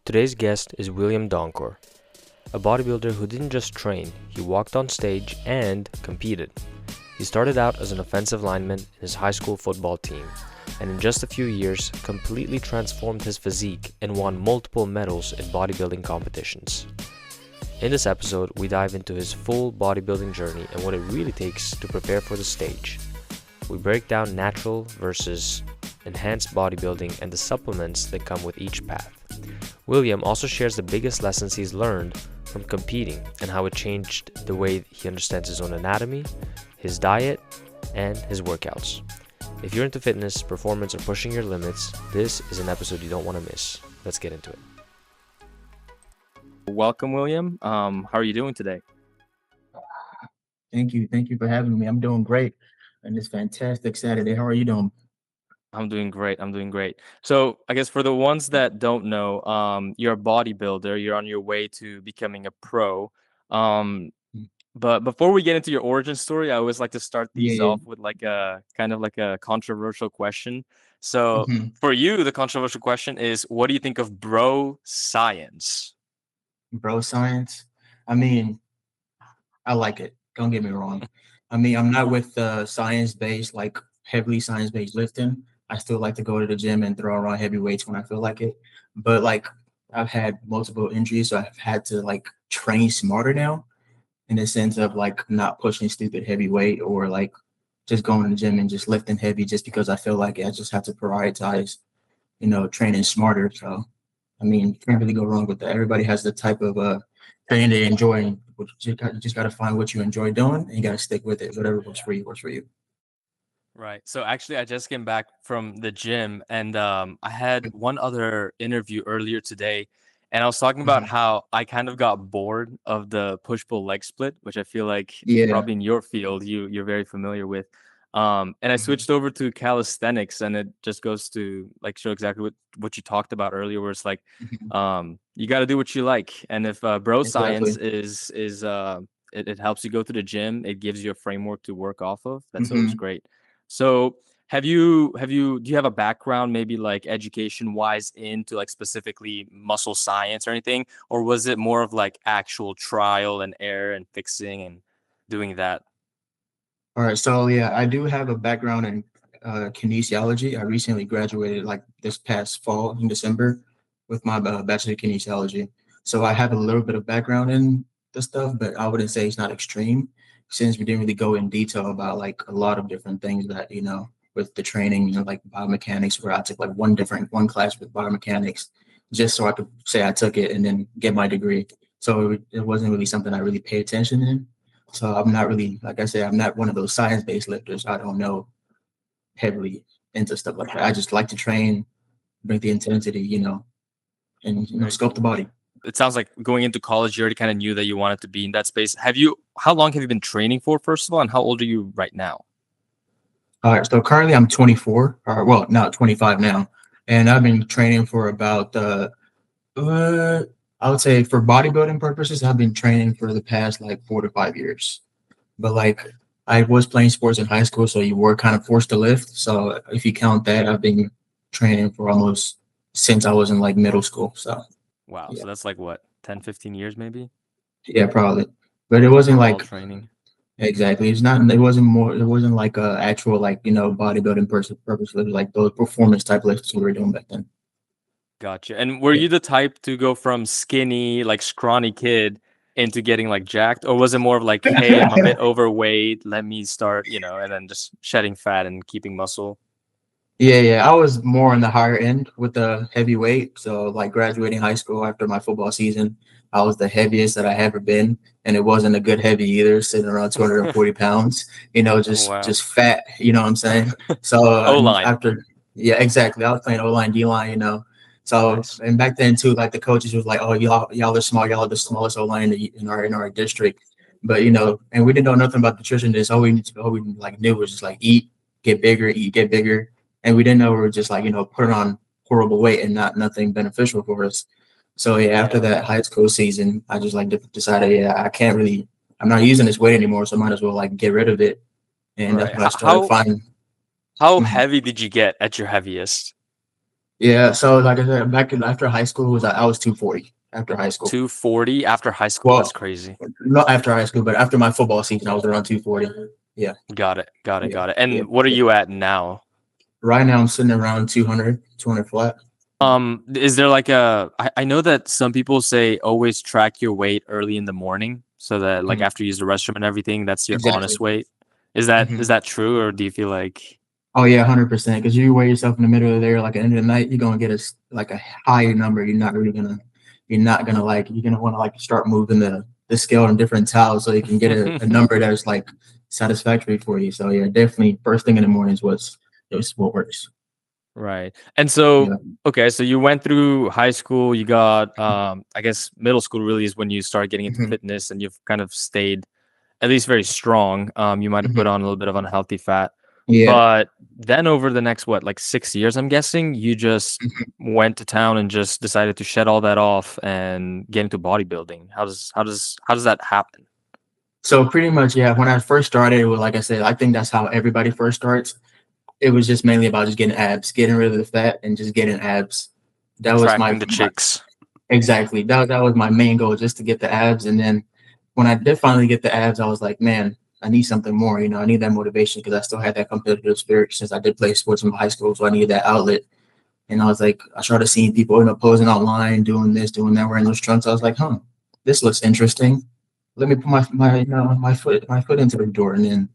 Today's guest is William Donkor, a bodybuilder who didn't just train, he walked on stage and competed. He started out as an offensive lineman in his high school football team, and in just a few years completely transformed his physique and won multiple medals in bodybuilding competitions. In this episode, we dive into his full bodybuilding journey and what it really takes to prepare for the stage. We break down natural versus enhanced bodybuilding and the supplements that come with each path. William also shares the biggest lessons he's learned from competing and how it changed the way he understands his own anatomy, his diet, and his workouts. If you're into fitness, performance, or pushing your limits, this is an episode you don't want to miss. Let's get into it. Welcome, William. How are you doing today? Thank you. Thank you for having me. I'm doing great on this fantastic Saturday. How are you doing? I'm doing great. So I guess for the ones that don't know, you're a bodybuilder. You're on your way to becoming a pro. Um, Mm. but before we get into your origin story, I always like to start Yeah, these yeah. off with like a kind of like a controversial question. So hmm for you, the controversial question is, what do you think of bro science? Bro, science. I mean, I like it. Don't get me wrong. I mean, I'm not with science-based, like heavily science-based lifting. I still like to go to the gym and throw around heavy weights when I feel like it. But like, I've had multiple injuries, so I've had to like train smarter now, in the sense of like not pushing stupid heavy weight or like just going to the gym and just lifting heavy just because I feel like it. I just have to prioritize, training smarter. So, I mean, can't really go wrong with that. Everybody has the type of training they enjoy. And you just got to find what you enjoy doing and you got to stick with it. Whatever works for you, works for you. Right. So actually, I just came back from the gym and I had one other interview earlier today. And I was talking about Mhm. how I kind of got bored of the push pull leg split, which I feel like Yeah. probably in your field you're very familiar with. And I Mhm. switched over to calisthenics, and it just goes to like show exactly what you talked about earlier, where it's like Mhm. you got to do what you like. And if bro science Exactly. it helps you go to the gym, it gives you a framework to work off of. That's always hmm great. So do you have a background maybe like education wise into like specifically muscle science or anything, or was it more of like actual trial and error and fixing and doing that? All right. So, yeah, I do have a background in kinesiology. I recently graduated like this past fall in December with my bachelor of kinesiology. So I have a little bit of background in the stuff, but I wouldn't say it's not extreme since we didn't really go in detail about like a lot of different things that, with the training, like biomechanics, where I took like one class with biomechanics just so I could say I took it and then get my degree. So it wasn't really something I really pay attention in. So I'm not really, like I said, I'm not one of those science-based lifters. I don't know heavily into stuff like that. I just like to train, bring the intensity, and Very sculpt the cool. body. It sounds like going into college, you already kind of knew that you wanted to be in that space. How long have you been training for, first of all, and how old are you right now? All right, so currently I'm 24, or well, not 25 now, and I've been training for about uh I would say for bodybuilding purposes, I've been training for the past like 4 to 5 years. But like I was playing sports in high school, so you were kind of forced to lift. So if you count that, I've been training for almost since I was in like middle school. So Wow. yeah, So that's like what, 10, 15 years maybe yeah, probably. But it wasn't all like training. exactly. It's not. It wasn't more. It wasn't like a actual like bodybuilding purpose. It was like those performance type lifts we were doing back then. Gotcha. And were Yeah. you the type to go from skinny, like scrawny kid into getting like jacked? Or was it more of like, hey, I'm a bit overweight, let me start, and then just shedding fat and keeping muscle? Yeah, yeah. I was more on the higher end with the heavy weight. So like graduating high school after my football season, I was the heaviest that I ever been, and it wasn't a good heavy either, sitting around 240 pounds. Oh, wow. Just fat. You know what I'm saying? So O-line. after, yeah, exactly. I was playing O line, D line. So Nice. and back then too, like the coaches was like, "Oh, y'all are small. Y'all are the smallest O line in our district." But and we didn't know nothing about nutrition. This all we like knew was just like eat, get bigger, and we didn't know we were just like putting on horrible weight and not nothing beneficial for us. So yeah, after Yeah. that high school season, I just like decided, yeah, I'm not using this weight anymore, so I might as well like get rid of it, and that's Right. when I started finding. How Mhm. heavy did you get at your heaviest? Yeah, so like I said, after high school was I was 240 after high school. 240 after high school. That's Well, crazy. not after high school, but after my football season, I was around 240. Yeah, Got it. Got it. yeah, Got it. yeah, And what are yeah. you at now? Right now, I'm sitting around 200 flat. Is there like I know that some people say always track your weight early in the morning so that like Mhm. after you use the restroom and everything, that's your Exactly. honest weight. Is Mhm. that true, or do you feel like Oh yeah, 100%. Because you weigh yourself in the middle of there, like at the end of the night, you're gonna get like a higher number. You're not gonna like, you're gonna want to like start moving the scale in different towels so you can get a number that's like satisfactory for you. So yeah, definitely first thing in the morning is what works. right? And so Yeah. okay, so you went through high school, you got I guess middle school really is when you start getting into Mhm. fitness and you've kind of stayed at least very strong. You might have put Mhm. on a little bit of unhealthy fat, Yeah. but then over the next what, like 6 years, I'm guessing you just Mhm. went to town and just decided to shed all that off and get into bodybuilding. How does that happen? So pretty much, yeah. When I first started, it was like I said, I think that's how everybody first starts. It was just mainly about just getting abs, getting rid of the fat, and just getting abs. That was Attracting the my chicks. exactly. That was my main goal, just to get the abs. And then when I did finally get the abs, I was like, man, I need something more. You know, I need that motivation because I still had that competitive spirit since I did play sports in high school. So I needed that outlet. And I was like, I started seeing people, posing online, doing this, doing that, wearing those trunks. I was like, huh, this looks interesting. Let me put my foot into the door. And then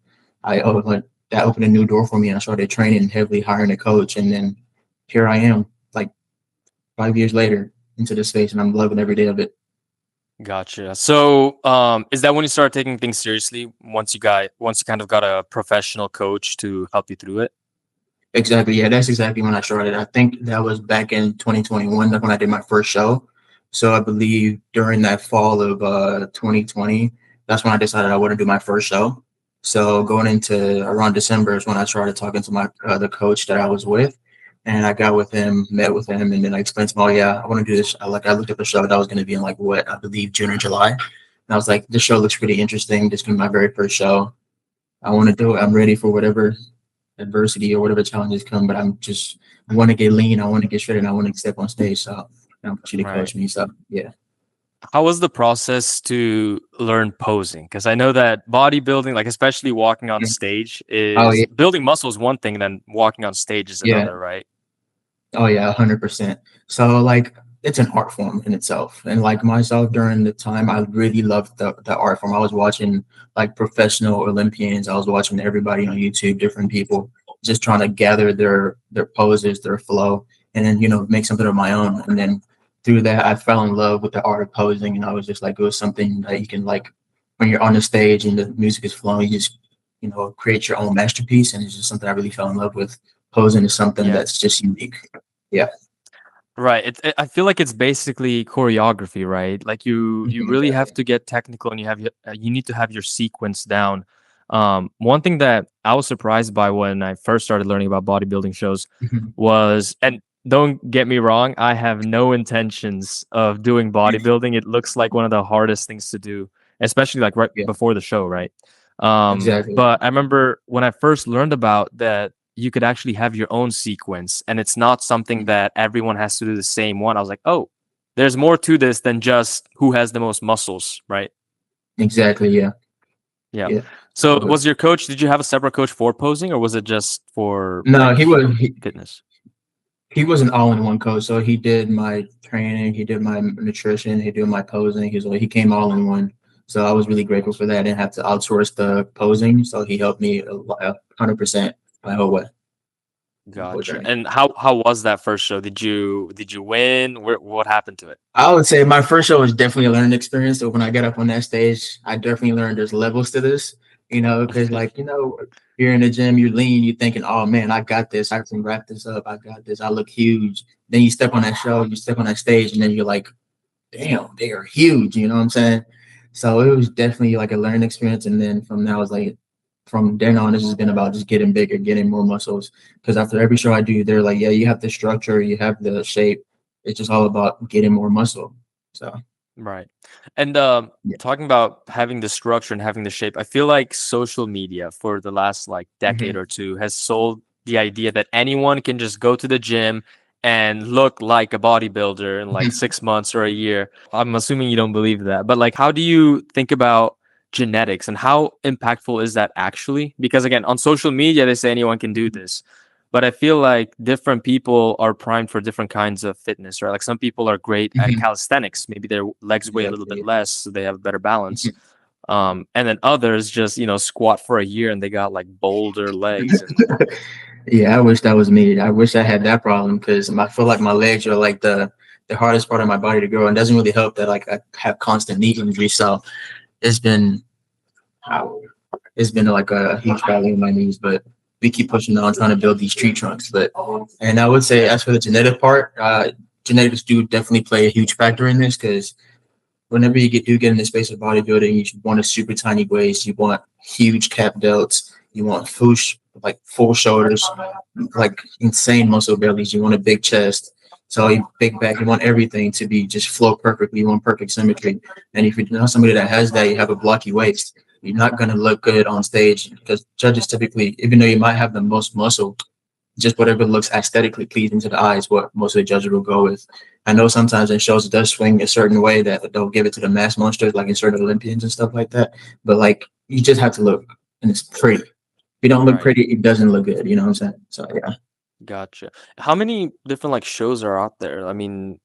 like that opened a new door for me. And I started training heavily, hiring a coach. And then here I am, like 5 years later into this space, and I'm loving every day of it. Gotcha. So, is that when you started taking things seriously? Once you kind of got a professional coach to help you through it? Exactly. Yeah, that's exactly when I started. I think that was back in 2021. That's when I did my first show. So I believe during that fall of 2020, that's when I decided I want to do my first show. So going into around December is when I started talking to my the coach that I was with, and I got with him, met with him, and then I explained to him, "Oh yeah, I want to do this." I looked at the show that was going to be in like what I believe June or July, and I was like, "This show looks pretty interesting. This is gonna be my very first show. I want to do it. I'm ready for whatever adversity or whatever challenges come, but I want to get lean, I want to get shredded, and I want to step on stage. So I want you to Right. coach me. So yeah. How was the process to learn posing? Because I know that bodybuilding, like especially walking on Mhm. stage, Oh is yeah, building muscle is one thing, and then walking on stage is yeah. another, right? Oh yeah, 100%. So like it's an art form in itself. And like myself during the time I really loved the art form. I was watching like professional Olympians. I was watching everybody on YouTube, different people, just trying to gather their poses, their flow, and then make something of my own. And then through that I fell in love with the art of posing, and I was just like it was something that you can like when you're on the stage and the music is flowing, you just create your own masterpiece, and it's just something I really fell in love with. Posing is something Yeah. that's just unique. Yeah. Right. I feel like it's basically choreography, right? Like you Mhm, really have exactly. to get technical, and you need to have your sequence down. One thing that I was surprised by when I first started learning about bodybuilding shows Mhm. was, and don't get me wrong, I have no intentions of doing bodybuilding. It looks like one of the hardest things to do, especially like right Yeah, before the show, right? exactly. But I remember when I first learned about that you could actually have your own sequence and it's not something Mhm. that everyone has to do the same one. I was like, oh, there's more to this than just who has the most muscles, right? Exactly. Yeah. Yeah. Yeah. So Okay. was your coach, did you have a separate coach for posing, or was it just for No, like fitness? he was an all-in-one coach. So he did my training, he did my nutrition, he did my posing. He came all in one. So I was really grateful for that. I didn't have to outsource the posing. So he helped me 100% my whole way, my whole Gotcha. journey. And how was that first show? Did you win? What happened to it? I would say my first show was definitely a learning experience. So when I got up on that stage, I definitely learned there's levels to this, because like, you're in the gym, you're lean, you're thinking, oh man, I got this. I can wrap this up. I got this. I look huge. Then you step on that show, you step on that stage, and then you're like, damn, they are huge. You know what I'm saying? So it was definitely like a learning experience. And then from now, it's like, from then on, this has been about just getting bigger, getting more muscles. Because after every show I do, they're like, yeah, you have the structure, you have the shape. It's just all about getting more muscle. So Right. And yeah. talking about having the structure and having the shape, I feel like social media for the last like decade Mhm. or two has sold the idea that anyone can just go to the gym and look like a bodybuilder in like 6 months or a year. I'm assuming you don't believe that, but like, how do you think about genetics and how impactful is that actually? Because again, on social media, they say anyone can do this, but I feel like different people are primed for different kinds of fitness, right? Like some people are great at Mhm. calisthenics, maybe their legs weigh a little bit Exactly. less, so they have better balance. And then others just, squat for a year and they got like boulder legs and Yeah, I wish that was me. I wish I had that problem because I feel like my legs are like the hardest part of my body to grow, and it doesn't really help that like I have constant knee injury. So it's been it's been like a huge battle in my knees, but we keep pushing on trying to build these tree trunks. But and I would say as for the genetic part, genetics do definitely play a huge factor in this because whenever do get in the space of bodybuilding, you want a super tiny waist, you want huge cap delts, you want like full shoulders, like insane muscle bellies, you want a big chest, so you big back, you want everything to be just flow perfectly, you want perfect symmetry. And if you're not somebody that has that, you have a blocky waist, you're not gonna look good on stage because judges typically, even though you might have the most muscle, just whatever looks aesthetically pleasing to the eye is what most of the judges will go with. I know sometimes in shows it does swing a certain way that they'll give it to the mass monsters, like in certain Olympians and stuff like that. But like you just have to look and it's pretty. If you don't look right. pretty, it doesn't look good. You know what I'm saying? So yeah. Gotcha. How many different like shows are out there? I mean,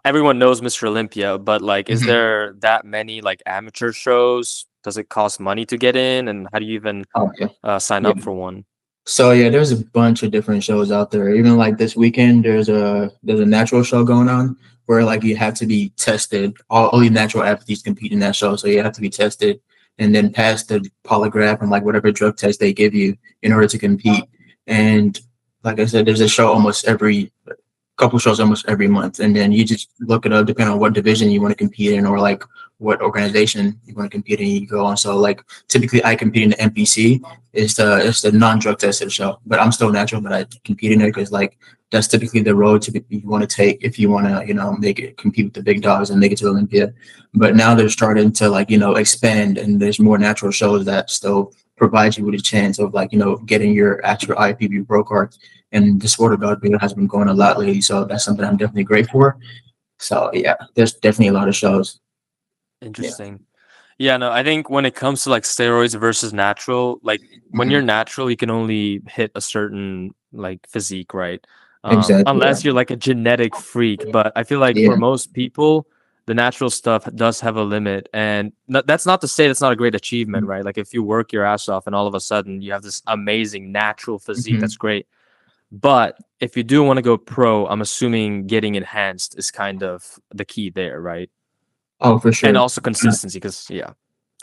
everyone knows Mr. Olympia, but like, is Mhm. there that many like amateur shows? Does it cost money to get in? And how do you even Okay. sign Yeah. up for one? So yeah, there's a bunch of different shows out there. Even like this weekend, there's a natural show going on where like you have to be tested. Only natural athletes compete in that show, so you have to be tested and then pass the polygraph and like whatever drug test they give you in order to compete. And like I said, there's a show almost every couple shows almost every month, and then you just look it up depending on what division you want to compete in or like what organization you want to compete in. You go on. So like typically, I compete in the NPC. It's the non-drug tested show, but I'm still natural, but I compete in it because like that's typically the road to you want to take if you want to make it compete with the big dogs and make it to Olympia. But now they're starting to like expand, and there's more natural shows that still provide you with a chance of like getting your actual IPB pro card, and the sport of bodybuilding has been going a lot lately. So that's something I'm definitely great for. So yeah, there's definitely a lot of shows. Yeah. Interesting. Yeah, no, I think when it comes to like steroids versus natural, like when Mhm. you're natural, you can only hit a certain like physique, right? Exactly. Yeah. Unless you're like a genetic freak. But I feel like for Yeah. most people, the natural stuff does have a limit. And that's not to say that's not a great achievement, right? Like if you work your ass off and all of a sudden you have this amazing natural physique, Mhm. that's great. But if you do want to go pro, I'm assuming getting enhanced is kind of the key there, right? Oh, for And sure. also consistency, because yeah,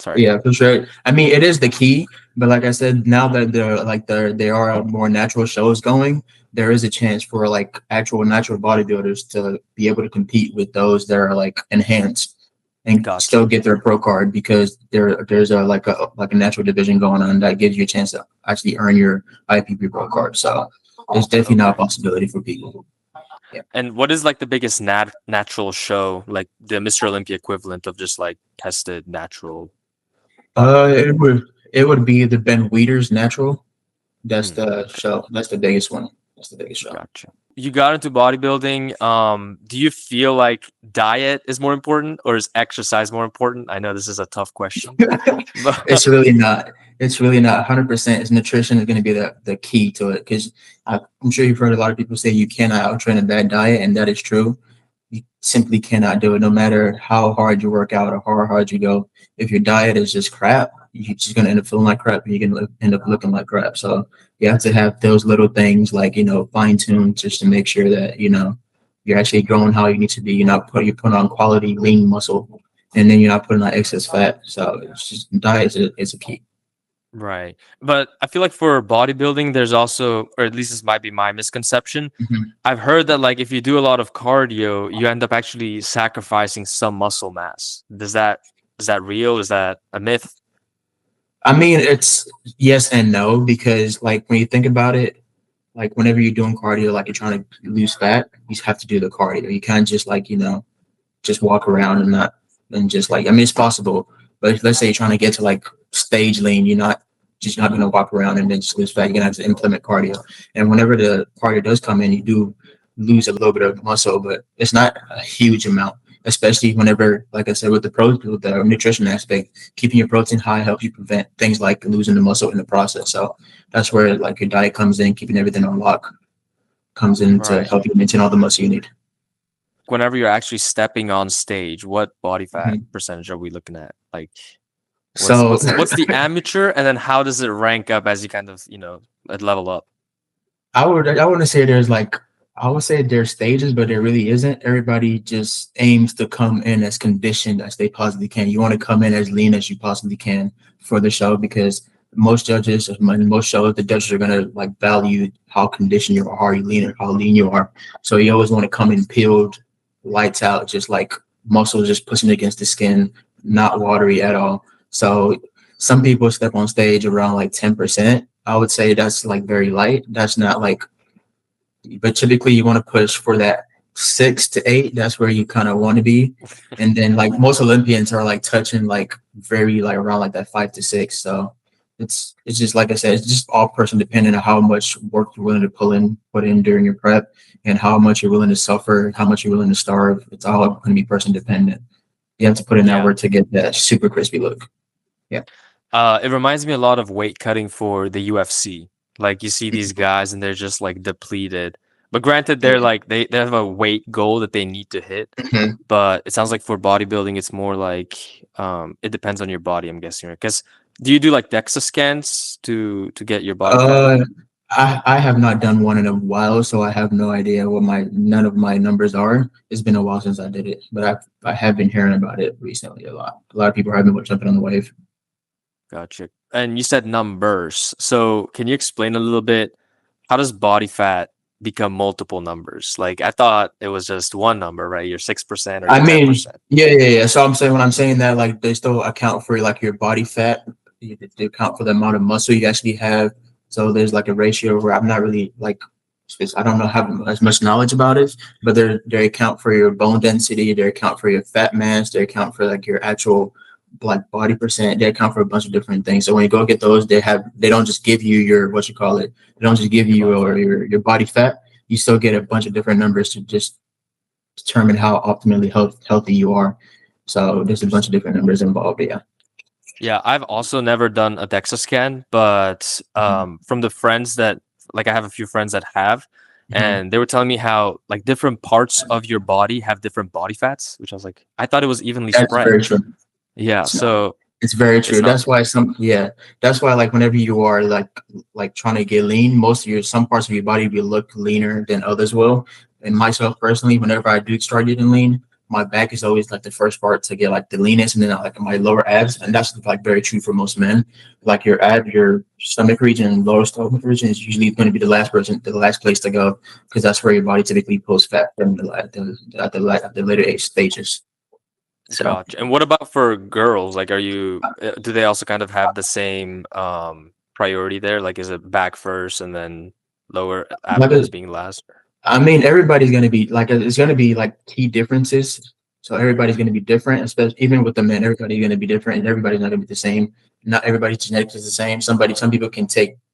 sorry. Yeah, for sure. I mean, it is the key, but like I said, now that there are more natural shows going, there is a chance for like actual natural bodybuilders to be able to compete with those that are like enhanced and still Gotcha. get their pro card because there's a natural division going on that gives you a chance to actually earn your IPP pro card. So it's definitely not a Okay. possibility for people. Yeah. And what is like the biggest natural show, like the Mr. Olympia equivalent of just like tested natural? It would be the Ben Wieters natural. That's the Okay, show. That's the biggest one. That's the biggest show. gotcha. You got into bodybuilding. Do you feel like diet is more important or is exercise more important? I know this is a tough question, It's but really not. It's really not 100%. It's nutrition is going to be the key to it because I'm sure you've heard a lot of people say you cannot outtrain a bad diet, and that is true. You simply cannot do it, no matter how hard you work out or how hard you go. If your diet is just crap, you're just going to end up feeling like crap, and you're going to end up looking like crap. So you have to have those little things like fine tuned just to make sure that you're actually growing how you need to be. You're putting on quality lean muscle, and then you're not putting on excess fat. So it's just diet is a key. right. But I feel like for bodybuilding, there's also, or at least this might be my misconception. Mhm. I've heard that like if you do a lot of cardio, you end up actually sacrificing some muscle mass. Is that real? Is that a myth? I mean, it's yes and no because like when you think about it, like whenever you're doing cardio, like you're trying to lose fat, you have to do the cardio. You can't just like just walk around and not and just like I mean it's possible, but let's say you're trying to get to like stage lean, you're not gonna walk around and then just lose fat. You're gonna have to implement cardio. And whenever the cardio does come in, you do lose a little bit of muscle, but it's not a huge amount. Especially whenever, like I said, with the nutrition aspect, keeping your protein high helps you prevent things like losing the muscle in the process. So that's where like your diet comes in, keeping everything on lock comes in to Right. help you maintain all the muscle you need. Whenever you're actually stepping on stage, what body fat Mhm. percentage are we looking at? Like, So what's the amateur, and then how does it rank up as you kind of level up? I want to say there's like I would say there's stages, but there really isn't. Everybody just aims to come in as conditioned as they possibly can. You want to come in as lean as you possibly can for the show because most judges in most shows the judges are gonna like value how conditioned you are, how lean you are. So you always want to come in peeled, lights out, just like muscles just pushing against the skin, not watery at all. So some people step on stage around like 10%. I would say that's like very light. That's not like, but typically you want to push for that 6 to 8. That's where you kind of want to be. And then like most Olympians are like touching like very like around like that 5 to 6. So it's just like I said, it's just all person dependent on how much work you're willing to put in during your prep and how much you're willing to suffer, how much you're willing to starve. It's all going to be person dependent. You have to put in that Yeah. work to get that super crispy look. Yeah. It reminds me a lot of weight cutting for the UFC. Like you see these guys and they're just like depleted. But granted, they're like they have a weight goal that they need to hit. Mhm. But it sounds like for bodybuilding, it's more like it depends on your body, I'm guessing, right? Because do you do like DEXA scans to get your body fat? Uh, I have not done one in a while, so I have no idea what my none of my numbers are. It's been a while since I did it, but I have been hearing about it recently a lot. A lot of people have been jumping on the wave. Gotcha. And you said numbers. So can you explain a little bit how does body fat become multiple numbers? Like I thought it was just one number, right? You're 6% or I you're mean, 10%. yeah. So I'm saying when I'm saying that, like they still account for like your body fat. They account for the amount of muscle you actually have. So there's like a ratio where I'm not really like, I don't know have as much knowledge about it, but they account for your bone density. They account for your fat mass. They account for like your actual like body percent. They account for a bunch of different things. So when you go get those, they don't just give you your what you call it. They don't just give Your you body fat. your body fat. You still get a bunch of different numbers to just determine how optimally healthy you are. So there's a bunch of Interesting. different numbers involved. Yeah. Yeah, I've also never done a DEXA scan, but Mhm. from the friends that like I have a few friends that have, Mhm. and they were telling me how like different parts of your body have different body fats, which I was like, I thought it was evenly That's spread. very true. Yeah, It's not. so It's very it's true. not. That's why that's why like whenever you are like trying to get lean, most of your some parts of your body will look leaner than others will. And myself personally, whenever I do start getting lean, my back is always like the first part to get like the leanest, and then like my lower abs, and that's like very true for most men. Like your stomach region and lower stomach region is usually going to be the last place to go, because that's where your body typically pulls fat from at the later age stages. So. Gotcha. And what about for girls? Like, do they also kind of have the same priority there? Like, is it back first and then lower Like abdomens being last? I mean, everybody's going to be like, it's going to be like key differences. So everybody's going to be different, especially even with the men, everybody's going to be different and everybody's not going to be the same. Not everybody's genetics is the same. Some people can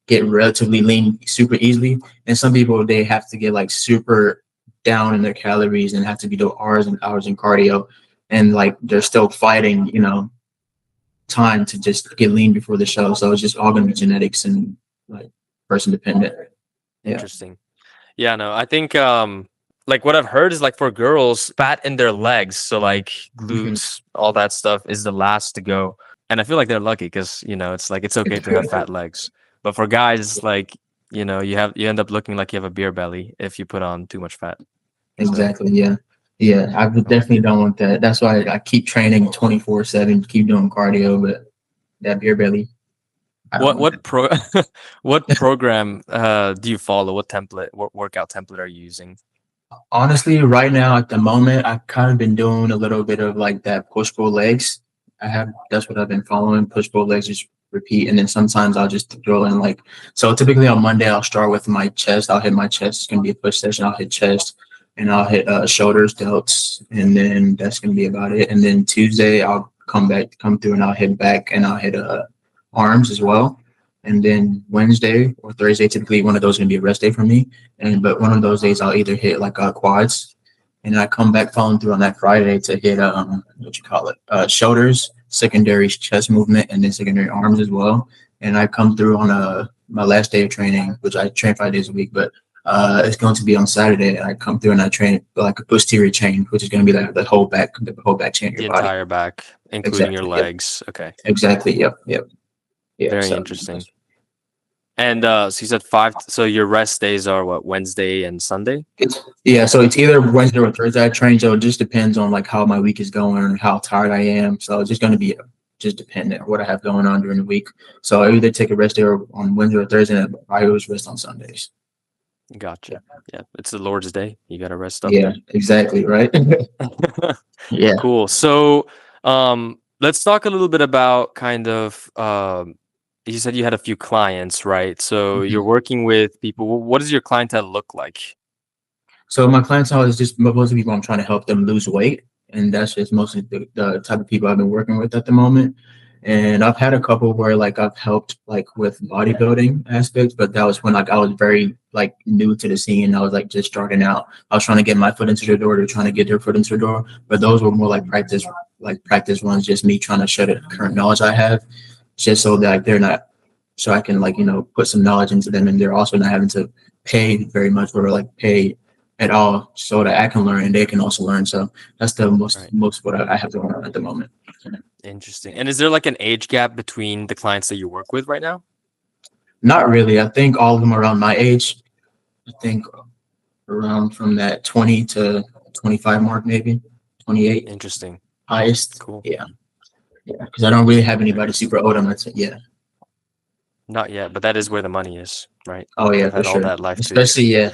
get relatively lean super easily. And some people, they have to get like super down in their calories and have to be doing hours and hours in cardio. And like, they're still fighting, time to just get lean before the show. So it's just all going to be genetics and like person dependent. Yeah. Interesting. Yeah, no, I think like what I've heard is like for girls, fat in their legs, so like Mhm. glutes, all that stuff is the last to go. And I feel like they're lucky because, it's like it's okay to have fat legs. But for guys, it's like, you end up looking like you have a beer belly if you put on too much fat. So, Exactly. Yeah. Yeah. I would oh. definitely don't want that. That's why I keep training 24/7, keep doing cardio, but that beer belly, I don't What want that. what pro what program do you follow? What template, what workout template are you using? Honestly, right now at the moment, I've kind of been doing a little bit of like that push pull legs. That's what I've been following. Push pull legs, just repeat. And then sometimes I'll just throw in like, so typically on Monday, I'll start with my chest. I'll hit my chest. It's going to be a push session. I'll hit chest and I'll hit shoulders, delts. And then that's going to be about it. And then Tuesday, I'll come through and I'll hit back and I'll hit arms as well. and then Wednesday or Thursday, typically one of those is gonna be a rest day for me. But one of those days I'll either hit like quads, and I come back following through on that Friday to hit what you call it, shoulders, secondary chest movement, and then secondary arms as well. And I come through on my last day of training, which I train 5 days a week, but it's going to be on Saturday. I come through and I train like a posterior chain, which is going to be like the whole back chain of The your body. entire back, including your Exactly. Yep. legs. Okay. Exactly. Yep. Yep. Yeah. Very So interesting. And so you said 5. So your rest days are what, Wednesday and Sunday? so it's either Wednesday or Thursday I train. So it just depends on like how my week is going and how tired I am. So it's just going to be just dependent on what I have going on during the week. So I either take a rest day on Wednesday or Thursday, and I always rest on Sundays. Gotcha. Yeah, it's the Lord's Day. You got to rest up Yeah, exactly. Right. there. Yeah. Cool. So let's talk a little bit about kind of you said you had a few clients, right? So Mhm. you're working with people. What does your clientele look like? So my clientele is just mostly people I'm trying to help them lose weight, and that's just mostly the type of people I've been working with at the moment. And I've had a couple where like I've helped like with bodybuilding aspects, but that was when like I was very like new to the scene. I was like just starting out. I was trying to get my foot into the door. They're trying to get their foot into the door, but those were more like practice runs. Just me trying to share the current knowledge I have, just so that like, they're not, so I can like put some knowledge into them, and they're also not having to pay very much or like pay at all, so that I can learn and they can also learn. So that's the Right. most what I have going on at the moment. Interesting. And is there like an age gap between the clients that you work with right now? Not really. I think all of them are around my age. I think around from that 20 to 25 mark, maybe 28 Interesting. highest. Cool. Yeah. Yeah. Because I don't really have Very anybody cool. super old. I'm not saying, yeah. Not yet, but that is where the money is, right? Oh, yeah, They've for had all sure. that life to. Especially, yeah.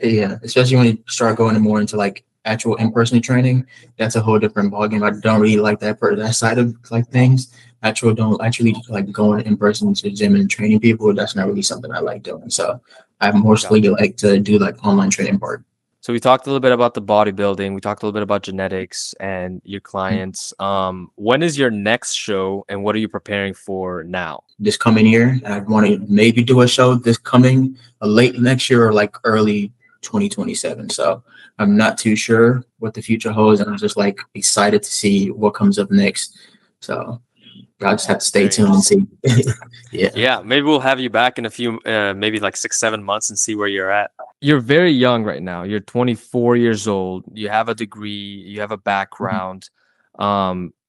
Yeah. Especially when you start going more into like actual in-person training. That's a whole different ballgame. I don't really like that side of like things. Don't actually like going in person to the gym and training people. That's not really something I like doing. So I mostly Gotcha. like to do like online training part. So we talked a little bit about the bodybuilding. We talked a little bit about genetics and your Mhm. clients. When is your next show, and what are you preparing for now? This coming year, and I want to maybe do a show this coming late next year or like early 2027. So I'm not too sure what the future holds, and I'm just like excited to see what comes up next. So I just have to stay Very tuned and interesting. see. Yeah. Yeah, maybe we'll have you back in a few, maybe like 6, 7 months and see where you're at. You're very young right now. You're 24 years old. You have a degree. You have a background.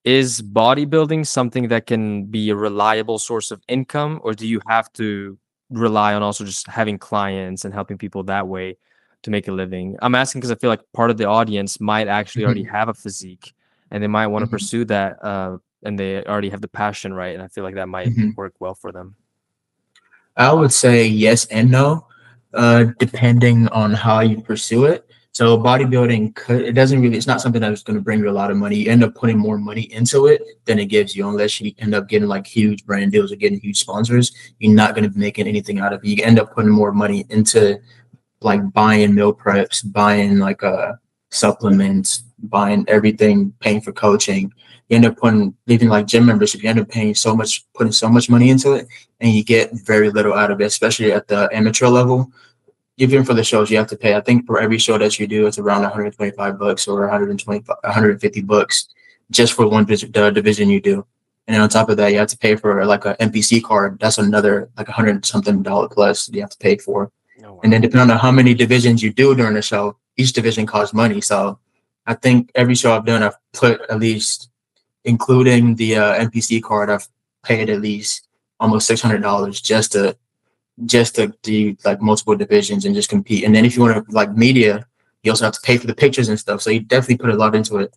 Is bodybuilding something that can be a reliable source of income, or do you have to rely on also just having clients and helping people that way to make a living? I'm asking because I feel like part of the audience might actually already Mhm. have a physique and they might want to Mhm. pursue that, and they already have the passion, right? And I feel like that might Mhm. work well for them. I would say yes and no, depending on how you pursue it. So bodybuilding it doesn't really, it's not something that's going to bring you a lot of money. You end up putting more money into it than it gives you, unless you end up getting like huge brand deals or getting huge sponsors. You're not going to be making anything out of it. You end up putting more money into like buying meal preps, buying like supplements, buying everything, paying for coaching. You end up putting even like gym membership. You end up putting so much money into it, and you get very little out of it, especially at the amateur level. Even for the shows, you have to pay. I think for every show that you do, it's around 125 bucks or 125, 150 bucks just for the division you do. And then on top of that, you have to pay for like a NPC card. That's another like 100 something dollar plus you have to pay for. Oh And then wow. depending on how many divisions you do during the show, each division costs money. So I think every show I've done, I've put at least, including the NPC card, I've paid at least almost $600 just to do like multiple divisions and just compete. And then if you want to like media, you also have to pay for the pictures and stuff. So you definitely put a lot into it,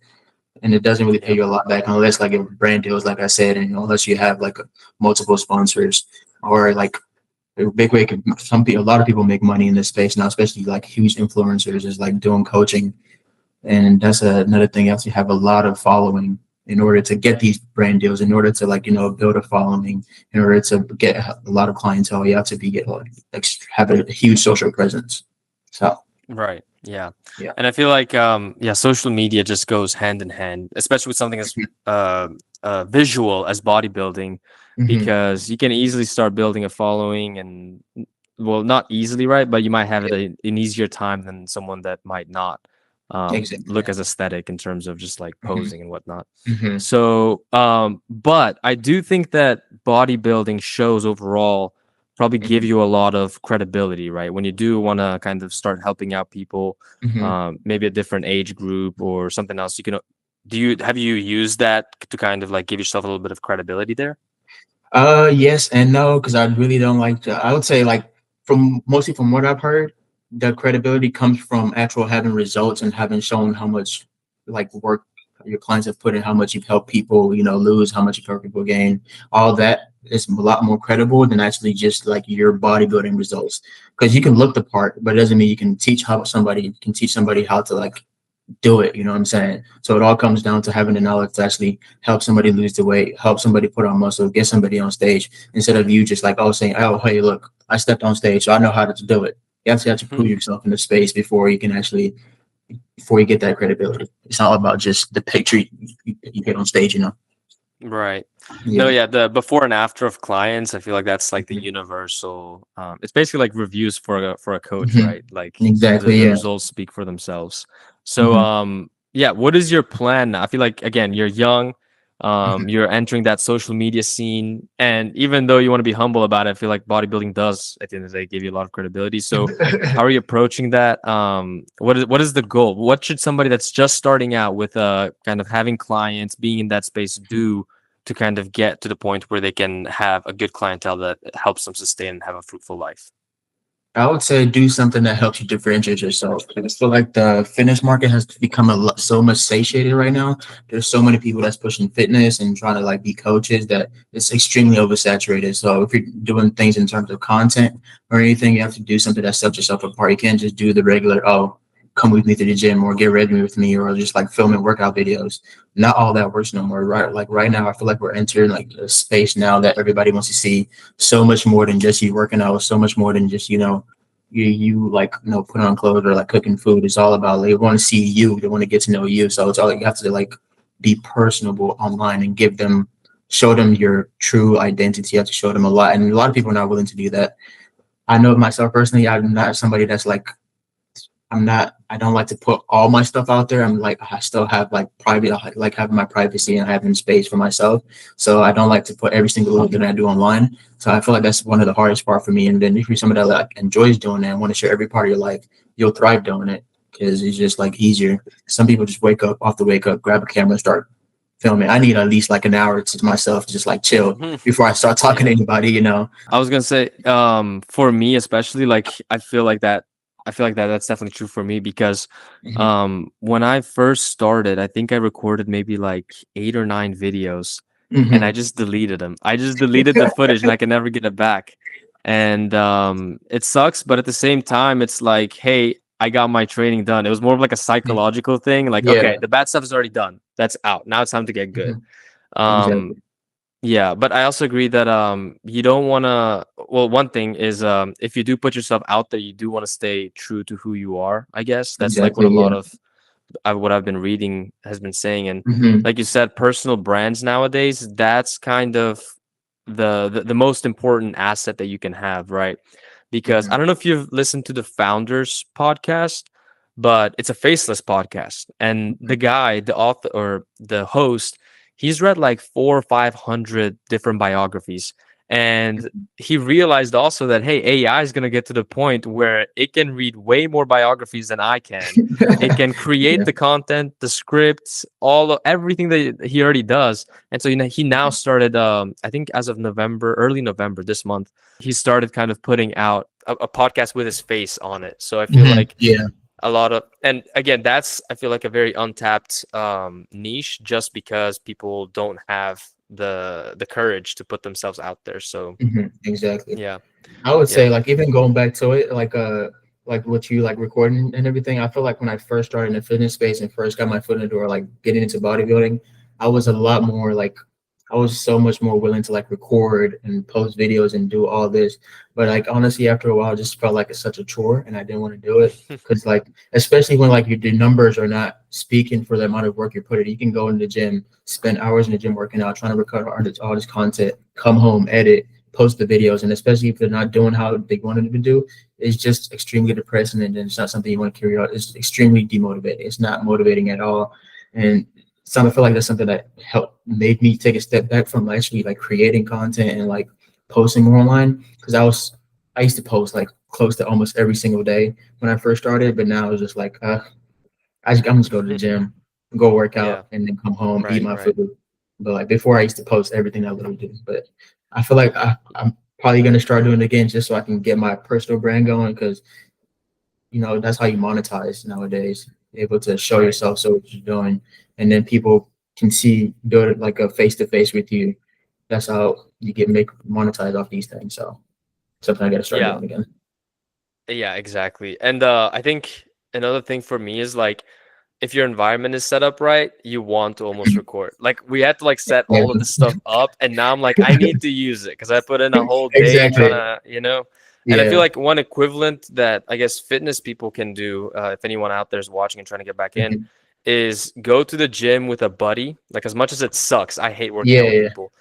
and it doesn't really pay Yep. you a lot back unless like if brand deals, like I said, and unless you have like multiple sponsors or like a big way. A lot of people make money in this space now, especially like huge influencers, is like doing coaching, and that's another thing. You have to have a lot of following in order to get these brand deals. In order to like build a following, in order to get a lot of clientele, you have to have a huge social presence. So Right. Yeah. yeah. And I feel like yeah, social media just goes hand in hand, especially with something as visual as bodybuilding. Hmm. because you can easily start building a following and, well, not easily, right? But you might have it an easier time than someone that might not Exactly. look as aesthetic in terms of just like Hmm. posing and whatnot. Hmm. So, but I do think that bodybuilding shows overall probably give Hmm. you a lot of credibility, right? When you do want to kind of start helping out people, Hmm. maybe a different age group or something else, you can. Have you used that to kind of like give yourself a little bit of credibility there? Yes and no, because I really don't like to. I would say like from mostly from what I've heard, the credibility comes from actual having results and having shown how much like work your clients have put in, how much you've helped people, lose, how much you've helped people gain. All that is a lot more credible than actually just like your bodybuilding results. Because you can look the part, but it doesn't mean you can teach somebody how to like do it. You know what I'm saying? So it all comes down to having the knowledge to actually help somebody lose the weight, help somebody put on muscle, get somebody on stage instead of you just like, oh, saying, oh, hey, look, I stepped on stage, so I know how to do it. You actually have to prove yourself in the space before you get that credibility. It's not all about just the picture you get on stage, Right. No, Yeah. yeah, the before and after of clients, I feel like that's like the Mhm. universal. It's basically like reviews for a coach, Mhm. right? Like Exactly. the Yeah. results speak for themselves. So, Hmm. yeah, what is your plan now? I feel like again, you're young, Hmm. you're entering that social media scene, and even though you want to be humble about it, I feel like bodybuilding does at the end of the day give you a lot of credibility. So, how are you approaching that? What is the goal? What should somebody that's just starting out with kind of having clients, being in that space do to kind of get to the point where they can have a good clientele that helps them sustain and have a fruitful life? I would say do something that helps you differentiate yourself. I feel like the fitness market has become so much satiated right now. There's so many people that's pushing fitness and trying to like be coaches that it's extremely oversaturated. So if you're doing things in terms of content or anything, you have to do something that sets yourself apart. You can't just do the regular, oh, come with me to the gym or get ready with me or just like filming workout videos. Not all that works no more. Right. Like right now, I feel like we're entering like a space now that everybody wants to see so much more than just you working out, so much more than just, you like put on clothes or like cooking food. It's all about like, they want to see you, they want to get to know you. So it's all you have to like be personable online and show them your true identity. You have to show them a lot, and a lot of people are not willing to do that. I know myself personally, I'm not somebody that's like, I don't like to put all my stuff out there. I'm like, I still have like private, I like having my privacy and having space for myself. So I don't like to put every single little thing I do online. So I feel like that's one of the hardest part for me. And then if you're somebody that like enjoys doing that and want to share every part of your life, you'll thrive doing it because it's just like easier. Some people just wake up, grab a camera, and start filming. I need at least like an hour to myself to just like chill before I start talking to Yeah. anybody. I was gonna say, for me especially, like I feel like that's definitely true for me because Hmm. when I first started, I think I recorded maybe like 8 or 9 videos and I Hmm. just deleted them. I just deleted the footage and I can never get it back. And it sucks, but at the same time, it's like, hey, I got my training done. It was more of like a psychological thing. Like, okay, Yeah. the bad stuff is already done. That's out. Now it's time to get good. Hmm. Um, Exactly. yeah, but I also agree that you don't want to, well, one thing is if you do put yourself out there, you do want to stay true to who you are, I guess. That's like what Exactly. a lot Yeah. of what I've been reading has been saying. And Hmm. like you said, personal brands nowadays, that's kind of the most important asset that you can have, right? Because I Hmm. don't know if you've listened to the Founders podcast, but it's a faceless podcast. And the guy, the author or the host, he's read like 400 or 500 different biographies. And he realized also that, hey, AI is going to get to the point where it can read way more biographies than I can. It can create Yeah. the content, the scripts, everything that he already does. And so he now started, I think as of November, early November this month, he started kind of putting out a podcast with his face on it. So I feel Hmm. like Yeah. a lot of, and again, that's, I feel like a very untapped niche just because people don't have the courage to put themselves out there. So Hmm. Exactly. yeah, I would yeah. say like even going back to it, like what you like recording and everything. I feel like when I first started in the fitness space and first got my foot in the door, like getting into bodybuilding, I was a lot more like I was so much more willing to like record and post videos and do all this. But like honestly, after a while, it just felt like it's such a chore, and I didn't want to do it because like especially when like the numbers are not speaking for the amount of work you're putting. You can go in the gym, spend hours in the gym working out, trying to record all this content, come home, edit, post the videos, and especially if they're not doing how they wanted them to do, it's just extremely depressing, and then it's not something you want to carry out. It's extremely demotivating. It's not motivating at all, and so I feel like that's something that helped made me take a step back from actually like creating content and like posting more online because I used to post like close to almost every single day when I first started, but now it's just like I'm just go to the gym, go work Yeah, out, and then come home, eat right, my right. food. But like before, I used to post everything I literally do. But I feel like I'm probably gonna start doing it again just so I can get my personal brand going because that's how you monetize nowadays. Able to show Right. yourself, so what you're doing, and then people can see do it like a face to face with you. That's how you get make monetize off these things. So something I got to start Yeah. doing again. Yeah, exactly. And I think another thing for me is like if your environment is set up right, you want to almost record. Like we had to like set Yeah, all of this stuff up, and now I'm like, I need to use it because I put in a whole day trying exactly. to, you know. And I feel Yeah. like one equivalent that I guess fitness people can do, if anyone out there is watching and trying to get back in, Mhm. is go to the gym with a buddy. Like as much as it sucks, I hate working Yeah. out with Yeah. people.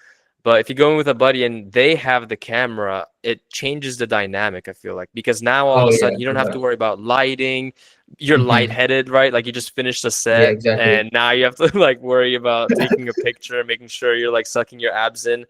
But if you go in with a buddy and they have the camera, it changes the dynamic, I feel like. Because now all of Oh a yeah. sudden you don't have Yeah. to worry about lighting. You're Hmm. lightheaded, right? Like you just finished a Yeah. set Exactly. and now you have to like worry about taking a picture, making sure you're like sucking your abs in.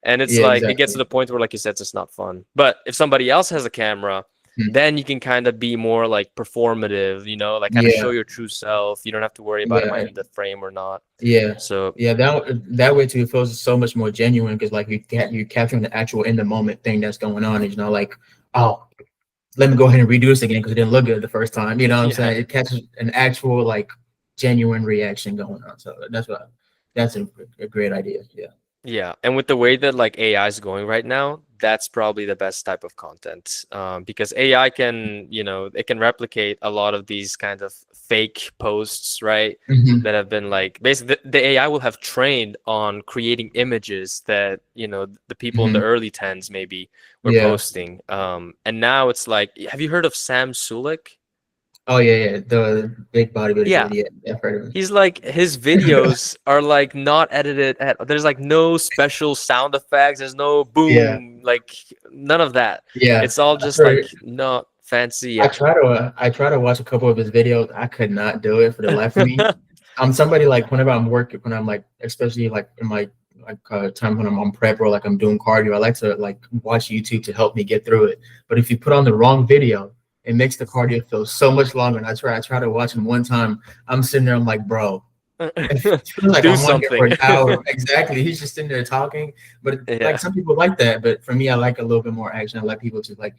And it's Yeah. like it gets to Exactly. the point where like you said, it's just not fun. But if somebody else has a camera, Mhm. then you can kind of be more like performative, like kind of show Yeah. your true self. You don't have to worry about am I Yeah. in the frame or not. Yeah. So Yeah. That way too, it feels so much more genuine because like you're capturing the actual in the moment thing that's going on. It's not like, oh, let me go ahead and redo this again because it didn't look good the first time. You know what I'm yeah. saying? It catches an actual like genuine reaction going on. So that's a great idea. Yeah. Yeah, and with the way that like AI is going right now, that's probably the best type of content. Because AI can, it can replicate a lot of these kind of fake posts, right? Hmm. That have been like basically the AI will have trained on creating images that, the people in the Hmm. early tens maybe were Yeah. posting. And now it's like, have you heard of Sam Sulek? Oh yeah, yeah. The big bodybuilder Yeah, dude. Yeah, yeah, I've heard of he's like his him. videos are like not edited at there's like no special sound effects, there's no Yeah, boom, like none of that. yeah. It's all I've just heard. like not fancy, I yeah. try to watch a couple of his videos. I could not do it for the life of me. I'm somebody like whenever I'm working, when I'm like, especially like in my like time when I'm on prep or like I'm doing cardio, I like to like watch YouTube to help me get through it. But if you put on the wrong video, it makes the cardio feel so much longer. And I try to watch him one time. I'm sitting there, I'm like, bro, it feels like Do I'm on here for something. an hour. Exactly. He's just sitting there talking. But like Yeah. some people like that. But for me, I like a little bit more action. I like people to like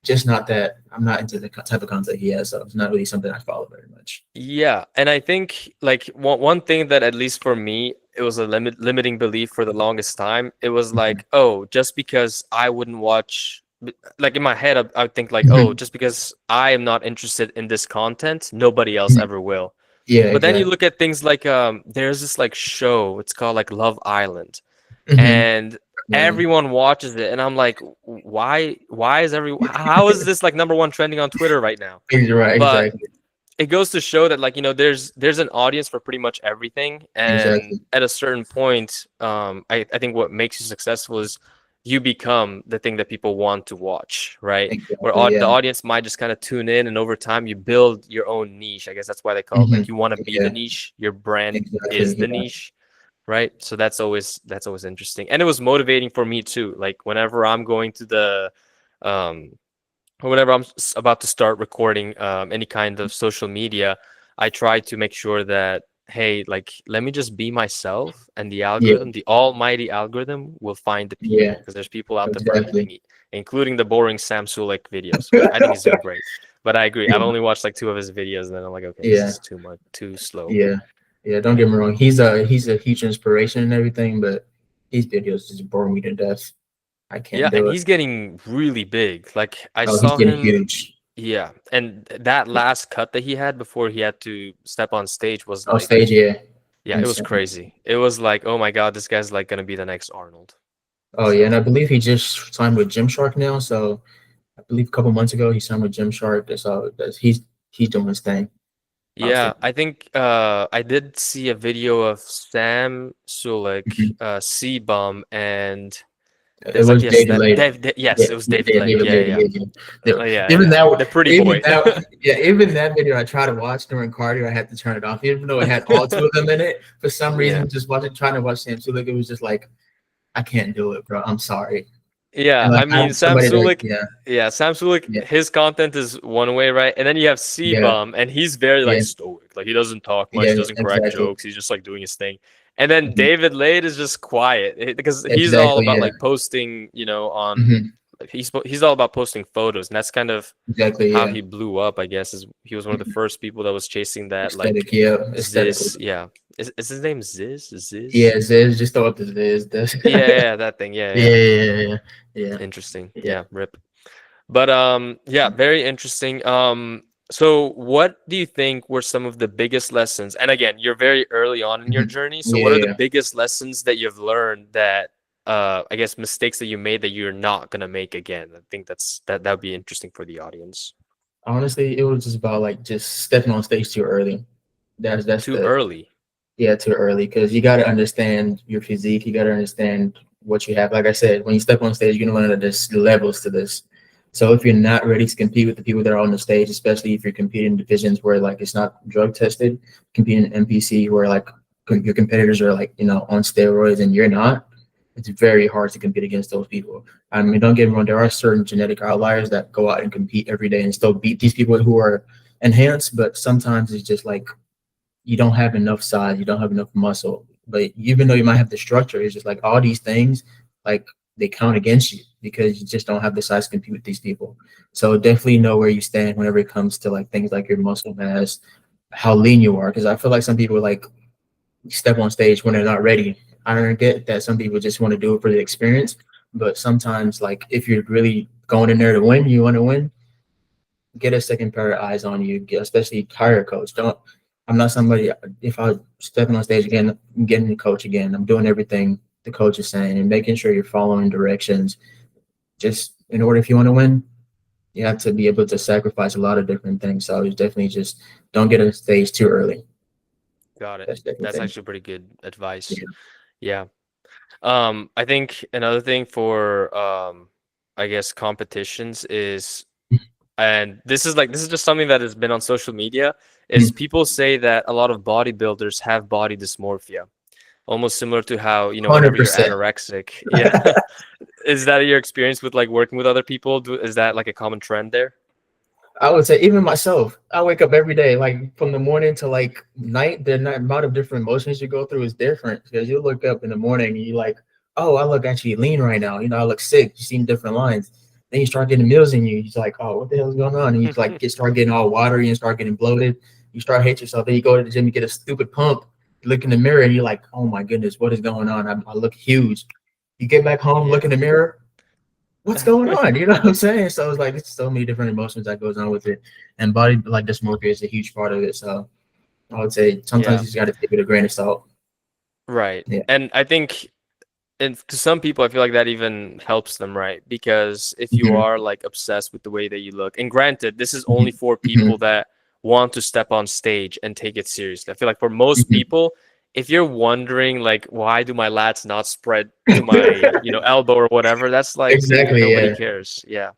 just not that I'm not into the type of content he has, so it's not really something I follow very much. Yeah, and I think like one thing that at least for me it was a limiting belief for the longest time. It was Mhm. like, oh, just because I wouldn't watch, like in my head, I would think like, oh, Mhm. just because I am not interested in this content, nobody else Mhm. ever will. Yeah, But then you exactly. look at things like there's this like show, it's called like Love Island, Hmm. and Amazing. everyone watches it, and I'm like, why is how is this like number one trending on Twitter right now? You're right. But Exactly. it goes to show that like there's an audience for pretty much everything, and Exactly. at a certain point I think what makes you successful is you become the thing that people want to watch, right? Where Exactly. the Yeah. audience might just kind of tune in, and over time you build your own niche. I guess that's why they call it Hmm. like you want to be the Yeah. niche, your brand Exactly. is the Yeah. niche, right? So that's always interesting, and it was motivating for me too. Like whenever I'm going to the um or whenever I'm about to start recording any kind of social media, I try to make sure that, hey, like, let me just be myself, and the Yeah. algorithm, the almighty algorithm, will find the Yeah. people because there's people out there for Exactly. everything, inclulling the boring Sam Sulek videos, which I think he's doing great. But I agree. I've Yeah. only watched like two of his videos, and then I'm like, okay, this Yeah. is too much, too slow. Yeah. Yeah. Don't get me wrong. He's a huge inspiration and everything, but these videos just bore me to death. I Yeah, can't and do it. he's getting really big. Like I Oh, he's saw getting him. huge. Yeah, and that last cut that he had before he had to step on stage was Oh, like stage. Yeah. Yeah, it was Insane. crazy. It was like, oh my God, this guy's like gonna be the next Arnold. Oh yeah, and So I believe he just signed with Gymshark now. So I believe a couple months ago he signed with Gymshark. So he's doing his thing. I'll say. yeah, I think I did see a video of Sam Sulek, Mhm. C-Bum, and It there's like was the David aesthetic. Lade. Yes, Yeah, it was yeah, David yeah, Lade. David Yeah, Lade. yeah, Yeah, yeah. yeah. Yeah. Yeah, yeah. The pretty Even boy. that, yeah, even that video I tried to watch during cardio, I had to turn it off, even though it had all two of them in it. For some Yeah. reason, just watching, trying to watch Sam Sulek, it was just like, I can't do it, bro. I'm sorry. Yeah, And like I I mean have Sam somebody to, Sulek, yeah, yeah, Sam Sulek, yeah, his content is one way, right? And then you have yeah, C-Bum, and he's very like yeah, stoic. Like he doesn't talk much, he yeah, doesn't crack exactly. jokes, he's just like doing his thing. And then Mhm. David Lade is just quiet because he's all Exactly, about yeah. like posting, you know, on Hmm. like, he's all about posting photos, and that's kind of Exactly, how yeah. he blew up, I guess, is he was one of the Mhm. first people that was chasing that like Aesthetic, yeah, aesthetically. Ziz, yeah. Is his name Ziz? Yeah, Ziz? Ziz, just throw up the Ziz. Yeah, yeah, yeah, that thing. Yeah, Yeah, yeah. yeah, yeah, Interesting. yeah, Yeah, rip. But yeah, very interesting. So what do you think were some of the biggest lessons? And again, you're very early on in yeah. your Mhm. journey. So Yeah, what are the yeah. biggest lessons that you've learned that I guess mistakes that you made that you're not gonna make again? I think that would be interesting for the audience. Honestly, it was just about like just stepping on stage too early. That's Too the early. Yeah, too early because you got to understand your physique. You got to understand what you have. Like I said, when you step on stage, you're gonna learn that there's levels to this. So if you're not ready to compete with the people that are on the stage, especially if you're competing in divisions where like it's not drug tested, competing in NPC where like your competitors are like on steroids and you're not, it's very hard to compete against those people. I mean, don't get me wrong, there are certain genetic outliers that go out and compete every day and still beat these people who are enhanced, but sometimes it's just like you don't have enough size, you don't have enough muscle. But even though you might have the structure, it's just like all these things, like they count against you because you just don't have the size to compete with these people. So definitely know where you stand whenever it comes to like things like your muscle mass, how lean you are. Because I feel like some people like step on stage when they're not ready. I don't get that some people just want to do it for the experience, but sometimes like if you're really going in there to win, you want to win, get a second pair of eyes on you, especially hire a coach. Don't. I'm not somebody. If I stepping on stage again, I'm getting the coach again. I'm doing everything the coach is saying and making sure you're following directions. Just in order, if you want to win, you have to be able to sacrifice a lot of different things. So it's definitely just don't get on stage too early. Got it. That's definitely That's thing. actually pretty good advice. Yeah. Yeah. I think another thing for I guess competitions is, and this is just something that has been on social media, is people say that a lot of bodybuilders have body dysmorphia, almost similar to how, you know, whenever Hundred you're percent. anorexic. Yeah. Is that your experience with like working with other people? Is that like a common trend there? I would say even myself, I wake up every day, like from the morning to like night, the amount of different emotions you go through is different because you look up in the morning and you like, oh, I look actually lean right now. I look sick. You see different lines. Then you start getting meals in you. You're like, oh, what the hell is going on? And you like start getting all watery and start getting bloated. You start hate yourself. Then you go to the gym, you get a stupid pump. You look in the mirror and you're like, oh my goodness, what is going on? I look huge. You get back home, look Yeah. in the mirror, what's going on? You know what I'm saying? So it's like it's so many different emotions that goes on with it, and body like dysmorphia is a huge part of it. So I would say sometimes Yeah. you just got to take it with a grain of salt. Right. Yeah. And I think, and to some people, I feel like that even helps them, right? Because if you Hmm. are like obsessed with the way that you look, and granted, this is Hmm. only for Hmm. people that want to step on stage and take it seriously. I feel like for most Hmm. people, if you're wondering like why do my lats not spread to my, you know, elbow or whatever, that's like Exactly. nobody Yeah. cares. Yeah.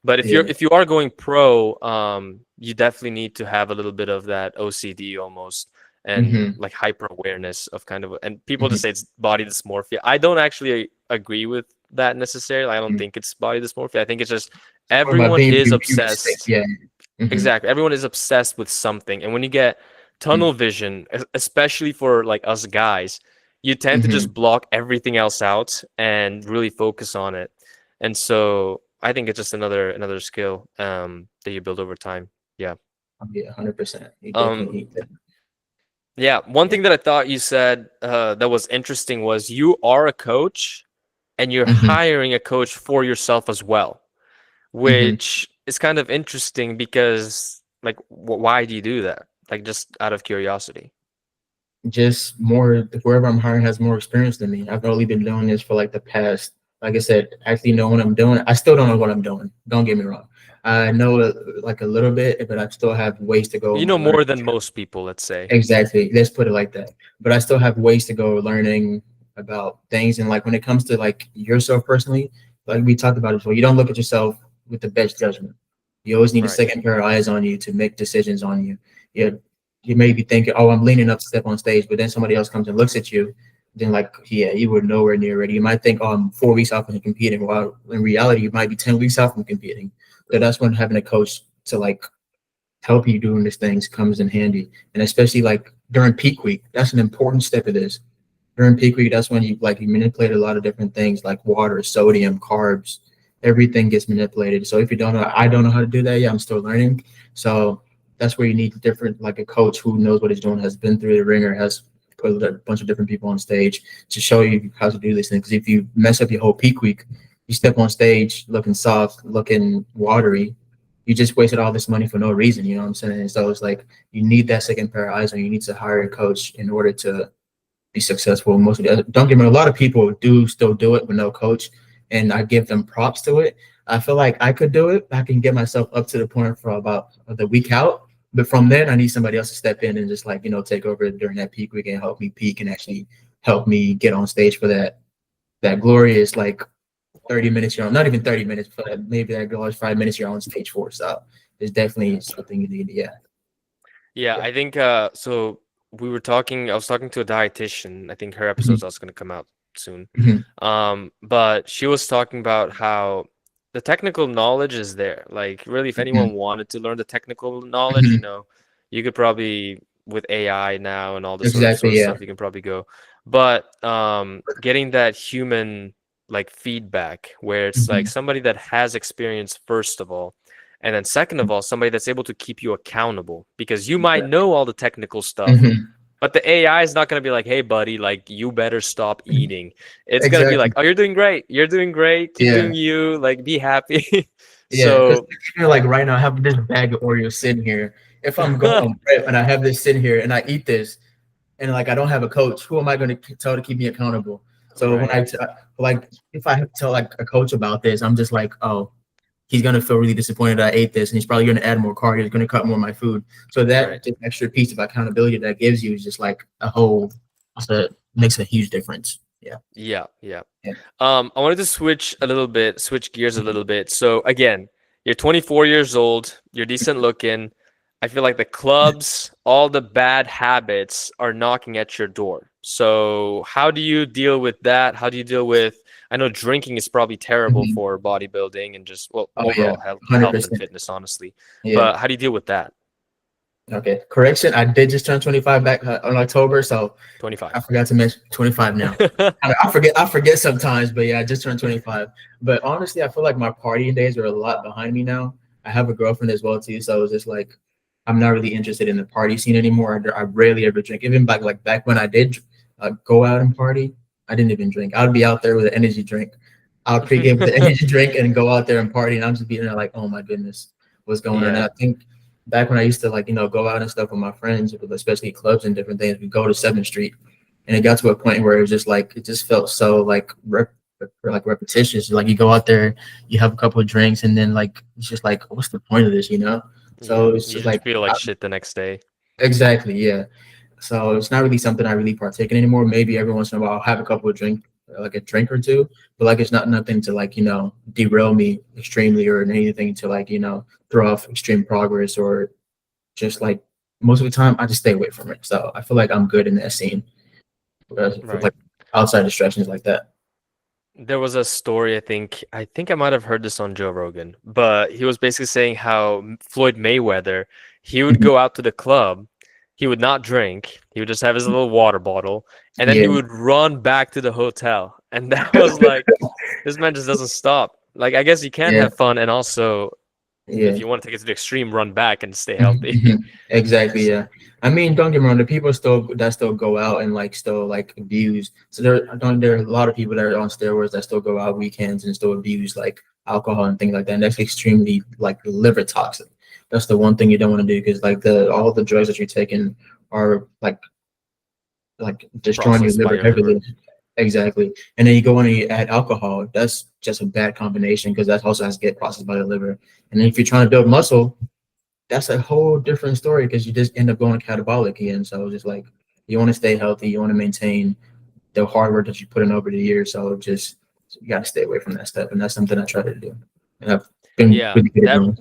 But Yeah. if you are going pro, you definitely need to have a little bit of that OCD almost, and Hmm. like hyper awareness of kind of, and people just Hmm. say it's body dysmorphia. I don't actually agree with that necessarily. I don't Hmm. think it's body dysmorphia. I think it's just It's more about everyone being is puristic. obsessed. Yeah. Hmm. Exactly. Everyone is obsessed with something. And when you get tunnel vision, especially for like us guys, you tend to Hmm. just block everything else out and really focus on it. And so I think it's just another skill that you build over time. Yeah. Yeah. 100%. You Um definitely need that. yeah, one Yeah. thing that I thought you said that was interesting was you are a coach and you're Hmm. hiring a coach for yourself as well, Hmm. which is kind of interesting because like why do you do that? Like just out of curiosity. just more, whoever I'm hiring has more experience than me. I've only been doing this for like the past, like I said, actually know what I'm doing. I still don't know what I'm doing. Don't get me wrong. I know like a little bit, but I still have ways to go You in my know learning. more than most people, let's say. Exactly. Let's put it like that. But I still have ways to go learning about things. And like when it comes to like yourself personally, like we talked about it before, you don't look at yourself with the best judgment. You always need a Right. second pair of eyes on you to make decisions on you. You may be thinking, oh, I'm leaning up to step on stage, but then somebody else comes and looks at you. Then like, yeah, you were nowhere near ready. You might think, oh, I'm 4 weeks off from competing. While in reality, you might be 10 weeks off from competing. So that's when having a coach to like help you doing these things comes in handy. And especially like during peak week, that's an important step of this. During peak week, that's when you manipulate a lot of different things like water, sodium, carbs, everything gets manipulated. So if you don't know, I don't know how to do that yet. I'm still learning. So that's where you need different, like a coach who knows what he's doing, has been through the ringer, has put a bunch of different people on stage to show you how to do these things. Because if you mess up your whole peak week, you step on stage looking soft, looking watery, you just wasted all this money for no reason. You know what I'm saying? So it's like you need that second pair of eyes, and you need to hire a coach in order to be successful. Most of the don't get me. A lot of people do still do it with no coach, and I give them props to it. I feel like I could do it. I can get myself up to the point for about the week out, but from then I need somebody else to step in and just like take over during that peak week and help me peak and actually help me get on stage for that glorious like 30 minutes you're on, not even 30 minutes, but maybe that glorious 5 minutes you're on stage for. So it's definitely something you need. Yeah. Yeah, Yeah. I think so I was talking to a dietitian. I think her Mhm. episode's also gonna come out soon. Mhm. But she was talking about how the technical knowledge is there. Like really if Mhm. anyone wanted to learn the technical knowledge, Mhm. you could probably with AI now and all this sort Exactly. of Yeah. stuff, you can probably go. But getting that human like feedback where it's like Mhm. somebody that has experience first of all, and then second of all, somebody that's able to keep you accountable because you might know all the technical stuff, Mhm. but the AI is not going to be like, "Hey buddy, like you better stop eating." It's going to be like, Exactly. "Oh, you're doing great. You're doing great. Keep Yeah. doing you. Like be happy." Yeah. Because So, like right now, I have this bag of Oreos sitting here. If I'm going on prep and I have this sitting here and I eat this and like I don't have a coach, who am I going to tell to keep me accountable? So when right. like if I have to tell like a coach about this, I'm just like, oh, he's gonna feel really disappointed I ate this, and he's probably gonna add more carbs. He's gonna cut more of my food. So that Right. just extra piece of accountability that gives you is just like a whole. So makes a huge difference. Yeah. Yeah, yeah. Yeah. I wanted to switch gears a little bit. So again, you're 24 years old, you're decent looking. I feel like the clubs, all the bad habits are knocking at your door. So how do you deal with that? How do you deal with, I know drinking is probably terrible Mhm. for bodybuilding and just, well, Oh yeah, overall hundred health and percent. fitness, honestly. Yeah. But how do you deal with that? Okay. Correction. I did just turn 25 back on October, so I 25. forgot to mention 25 now. I forget sometimes, but yeah, I just turned 25. But honestly, I feel like my partying days are a lot behind me now. I have a girlfriend as well too, so it's just like I'm not really interested in the party scene anymore. I rarely ever drink. Even back when I did go out and party, I didn't even drink. I'd be out there with an energy drink. I'll pregame with an energy drink and go out there and party, and I'm just being there like, oh my goodness, what's going on? And Yeah, I think back when I used to like go out and stuff with my friends, especially clubs and different things, we go to Seventh Street, and it got to a point where it was just like it just felt so like repetitious. Like you go out there, you have a couple of drinks, and then like it's just like, what's the point of this, you know? So yeah. it's You just just like feel like shit the next day. exactly, yeah. So it's not really something I really partake in anymore. Maybe every once in a while I'll have a couple of like a drink or two, but like it's not nothing to like derail me extremely or anything to like throw off extreme progress or just like most of the time I just stay away from it. So I feel like I'm good in that scene for Right. like outside distractions like that. There was a story, I think I might have heard this on Joe Rogan, but he was basically saying how Floyd Mayweather, he would Mhm. go out to the club, he would not drink, he would just have his little water bottle, and then he Yeah, would run back to the hotel. And that was like, this man just doesn't stop. Like, I guess you can yeah, have fun and also, if yeah. you want to take it to the extreme, run back and stay Mhm, healthy. mhm. Exactly. So, Yeah. I mean, don't get me wrong. The people still go out and like still like abuse. So there are a lot of people that are on steroids that still go out weekends and still abuse like alcohol and things like that. And that's extremely like liver toxic. That's the one thing you don't want to do because like the all the drugs that you're taking are like like destroying your Processed by liver your liver. heavily. Exactly. And then you go and you add alcohol. That's just a bad combination because that also has to get processed by the liver. And then if you're trying to build muscle, that's a whole different story because you just end up going catabolic again. So just like you want to stay healthy, you want to maintain the hard work that you put in over the years. So just you got to stay away from that stuff, and that's something I try to do, and I've been Yeah, pretty good at doing.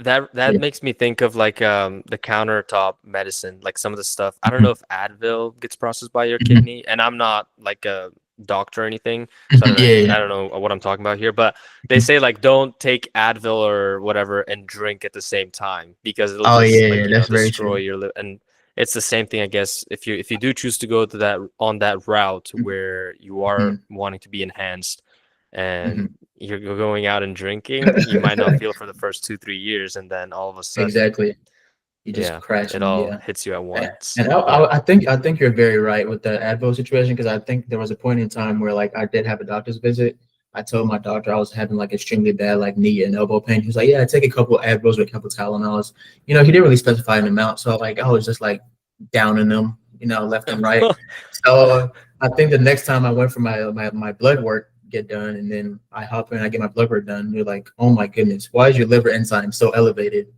that Yeah. makes me think of like the countertop medicine, like some of the stuff. I don't Mhm. know if Advil gets processed by your Mhm. kidney, and I'm not like a doctor or anything, so Yeah, yeah. I don't know what I'm talking about here, but they say like don't take Advil or whatever and drink at the same time because it'll Oh just yeah, like, yeah, that's very destroy true. your liver. And it's the same thing, I guess, if you do choose to go to that on that route where you are Mhm. wanting to be enhanced Mhm. and you're going out and drinking, you might not feel for the first 2 3 years, and then all of a sudden, Exactly. You just yeah, crash it them. all Yeah. hits you at once. And Yeah. I think you're very right with the Advil situation because I think there was a point in time where like I did have a doctor's visit. I told my doctor I was having like extremely bad like knee and elbow pain. He was like, "Yeah, I take a couple Advils with a couple Tylenols." You know, he didn't really specify an amount, so like I was just like downing them, you know, left and right. So I think the next time I went for my blood work get done, and then I hop in, I get my blood work done. You're like, "Oh my goodness, why is your liver enzyme so elevated?"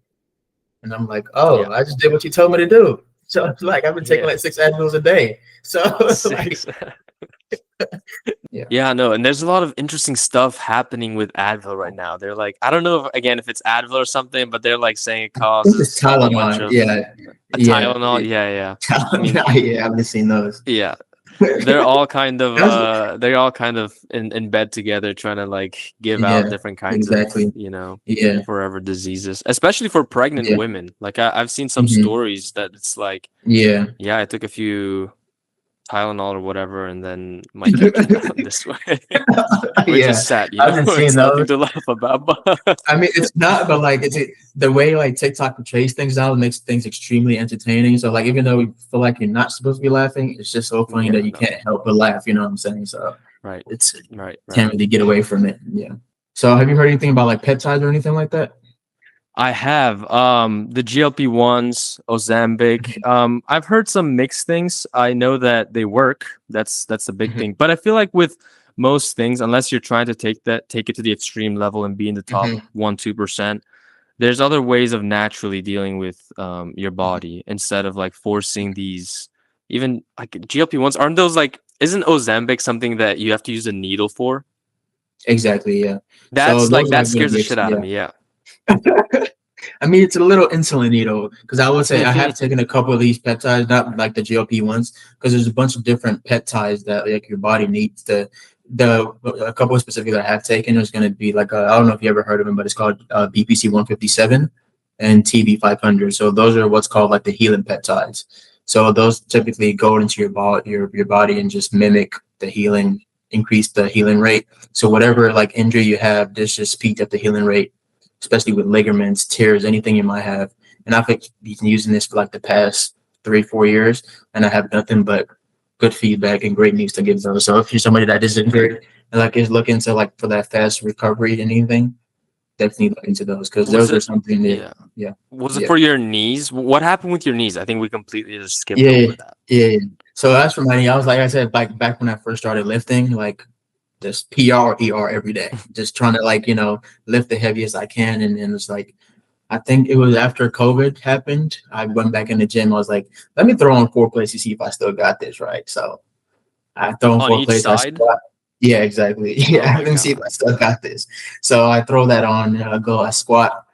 And I'm like, Yeah. oh, I just did what you told me to do. So it's like I've been taking Yeah. like 6 Advils a day. So like, Six. yeah, Yeah, no, and there's a lot of interesting stuff happening with Advil right now. They're like, I don't know if, again, if it's Advil or something, but they're like saying it I think it's causes a whole bunch Tylenol. of Yeah, a yeah, Tylenol. Yeah, yeah. I mean, Tylenol. Yeah, I've been seeing those. yeah, That's, they're all kind of in bed together trying to like give out yeah, different kinds of, exactly. Yeah, forever diseases, especially for pregnant yeah, women. Like I've seen some hmm stories that it's like, yeah, yeah, I took a few Tylenol or whatever, and then my kid came out this way, which is yeah. sad, I've been seeing It's nothing those. to laugh about, but I mean, it's not, but like the way like TikTok portrays things now makes things extremely entertaining. So like, even though you feel like you're not supposed to be laughing, it's just so funny yeah, that you no, can't help but laugh. You know what I'm saying? So right, it's right. can't really get away from it. Yeah. So have you heard anything about like peptides or anything like that? I have the GLP-1s, Ozempic. I've heard some mixed things. I know that they work. That's the big Mhm, thing. But I feel like with most things, unless you're trying to take it to the extreme level and be in the top mhm, 1 2%, there's other ways of naturally dealing with your mhm. body instead of like forcing these. Even like GLP-1s, aren't those like? Isn't Ozempic something that you have to use a needle for? Exactly. Yeah. So That's like those are that like scares the the shit out of yeah. me. Yeah. I mean, it's a little insulin needle because I would say I have taken a couple of these peptides, not like the GLP ones, because there's a bunch of different peptides that like your body needs. The a couple of specific that I have taken is going to be like I don't know if you ever heard of them, but it's called BPC 157 and TB 500. So those are what's called like the healing peptides. So those typically go into your body and just mimic the healing, increase the healing rate. So whatever like injury you have, this just peaked at the healing rate, especially with ligaments, tears, anything you might have. And I've been using this for like the past 3 4 years, and I have nothing but good feedback and great news to give them. So if you're somebody that is injured and like is looking to like for that fast recovery and anything, definitely look into those because Was those are it? something that Yeah. yeah, Was it yeah, for your knees? What happened with your knees? I think we completely just skipped yeah, over that. yeah, yeah. So as for my knee, I was like I said back when I first started lifting, like just PR ER every day, just trying to like lift the heaviest I can, and then it's like I think it was after COVID happened. I went back in the gym. I was like, let me throw on 4 plates to see if I still got this right. So I throw on On four each plates. I side? squat. Yeah, exactly. Oh Yeah, my let me see if I God. still got this. So I throw that on. And I go. I squat.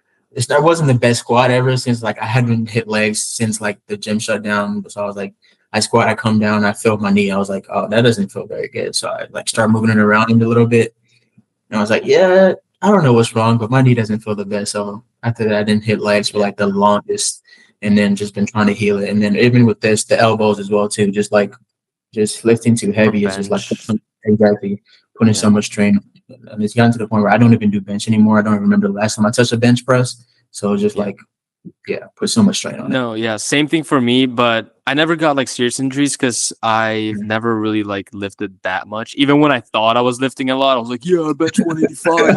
That wasn't the best squat ever since like I hadn't hit legs since like the gym shut down. So I was like, I squat. I come down. I feel my knee. I was like, oh, that doesn't feel very good. So I like start moving it around a little bit. And I was like, yeah, I don't know what's wrong, but my knee doesn't feel the best. So after that, I didn't hit legs for Yeah. like the longest, and then just been trying to heal it. And then even with this, the elbows as well too. Just lifting too For heavy is just like bench. exactly putting so Yeah. much strain. And it's gotten to the point where I don't even do bench anymore. I don't remember the last time I touched a bench press. So it's just Yeah. like, yeah, put so much strain on it. No, yeah, same thing for me, but I never got like serious injuries because I've Mhm. never really like lifted that much. Even when I thought I was lifting a lot, I was like, yeah, I bench 185.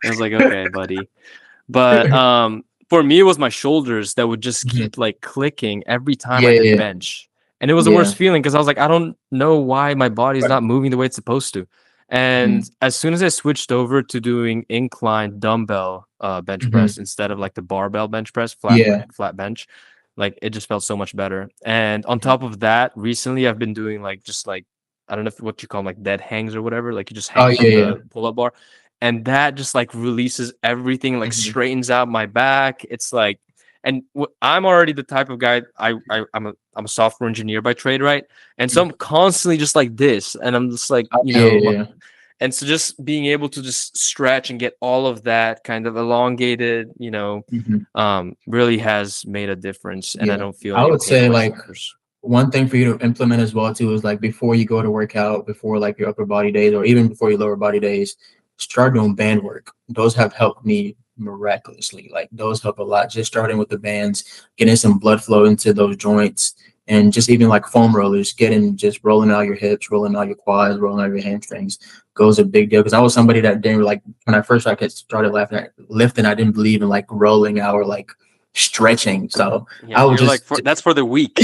I was like, okay, buddy. But for me, it was my shoulders that would just Mhm. keep like clicking every time Yeah, I yeah, did yeah. bench. And it was the Yeah. worst feeling because I was like, I don't know why my body's Right. not moving the way it's supposed to. And Mhm. as soon as I switched over to doing incline dumbbell bench Mhm. press instead of like the barbell bench press, Yeah. flat bench, like it just felt so much better. And on Mhm. top of that, recently I've been doing like just like I don't know if what you call 'em, like dead hangs or whatever, like you just Oh hang yeah, from yeah. the pull-up bar. And that just like releases everything, like Mhm. straightens out my back. It's like and I'm already the type of guy I'm a software engineer by trade, right? And so I'm constantly just like this, and I'm just like, Oh, yeah, yeah, yeah. and so just being able to just stretch and get all of that kind of elongated, Mhm. really has made a difference, and I Yeah. don't feel I any would pain say like whatsoever. one thing for you to implement as well too is like before you go to work out, before like your upper body days or even before your lower body days, start doing band work. Those have helped me miraculously. Like those help a lot. Just starting with the bands, getting some blood flow into those joints, and just even like foam rollers, getting just rolling out your hips, rolling out your quads, rolling out your hamstrings goes a big deal. Because I was somebody that didn't like when I first like started laughing at lifting, I didn't believe in like rolling out or like stretching. So Yeah, I would you're like just that's for the weak.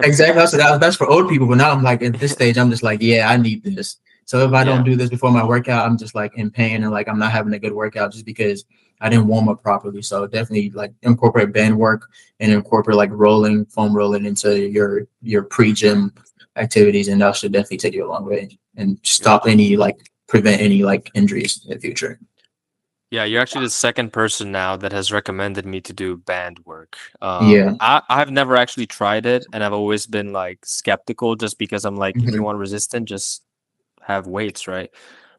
exactly. So that's for old people. But now I'm like at this stage, I'm just like, yeah, I need this. So if I don't Yeah. do this before my workout, I'm just like in pain and like I'm not having a good workout just because I didn't warm up properly. So definitely like incorporate band work and incorporate like rolling, foam rolling into your pre-gym activities, and that should definitely take you a long way and stop Gotcha. any like prevent any like injuries in the future. Yeah, you're actually the second person now that has recommended me to do band work. Yeah. I've never actually tried it, and I've always been like skeptical just because I'm like, if you Mhm. want resistant, just have weights, right?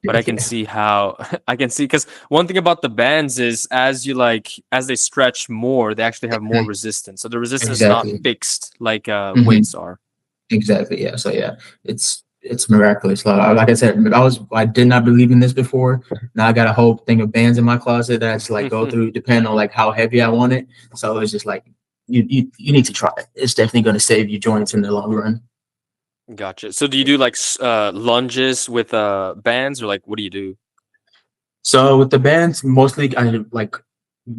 But I can see how I can see because one thing about the bands is as they stretch more, they actually have more Mhm. resistance. So the resistance is not Exactly. fixed like Mhm. weights are. Exactly. Yeah. So yeah, it's miraculous. Like I said, I did not believe in this before. Now I got a whole thing of bands in my closet that I just like go through, depending on like how heavy I want it. So it's just like you need to try it. It's definitely going to save you joints in the long run. Gotcha. So do you do like lunges with bands or like what do you do? So with the bands, mostly I like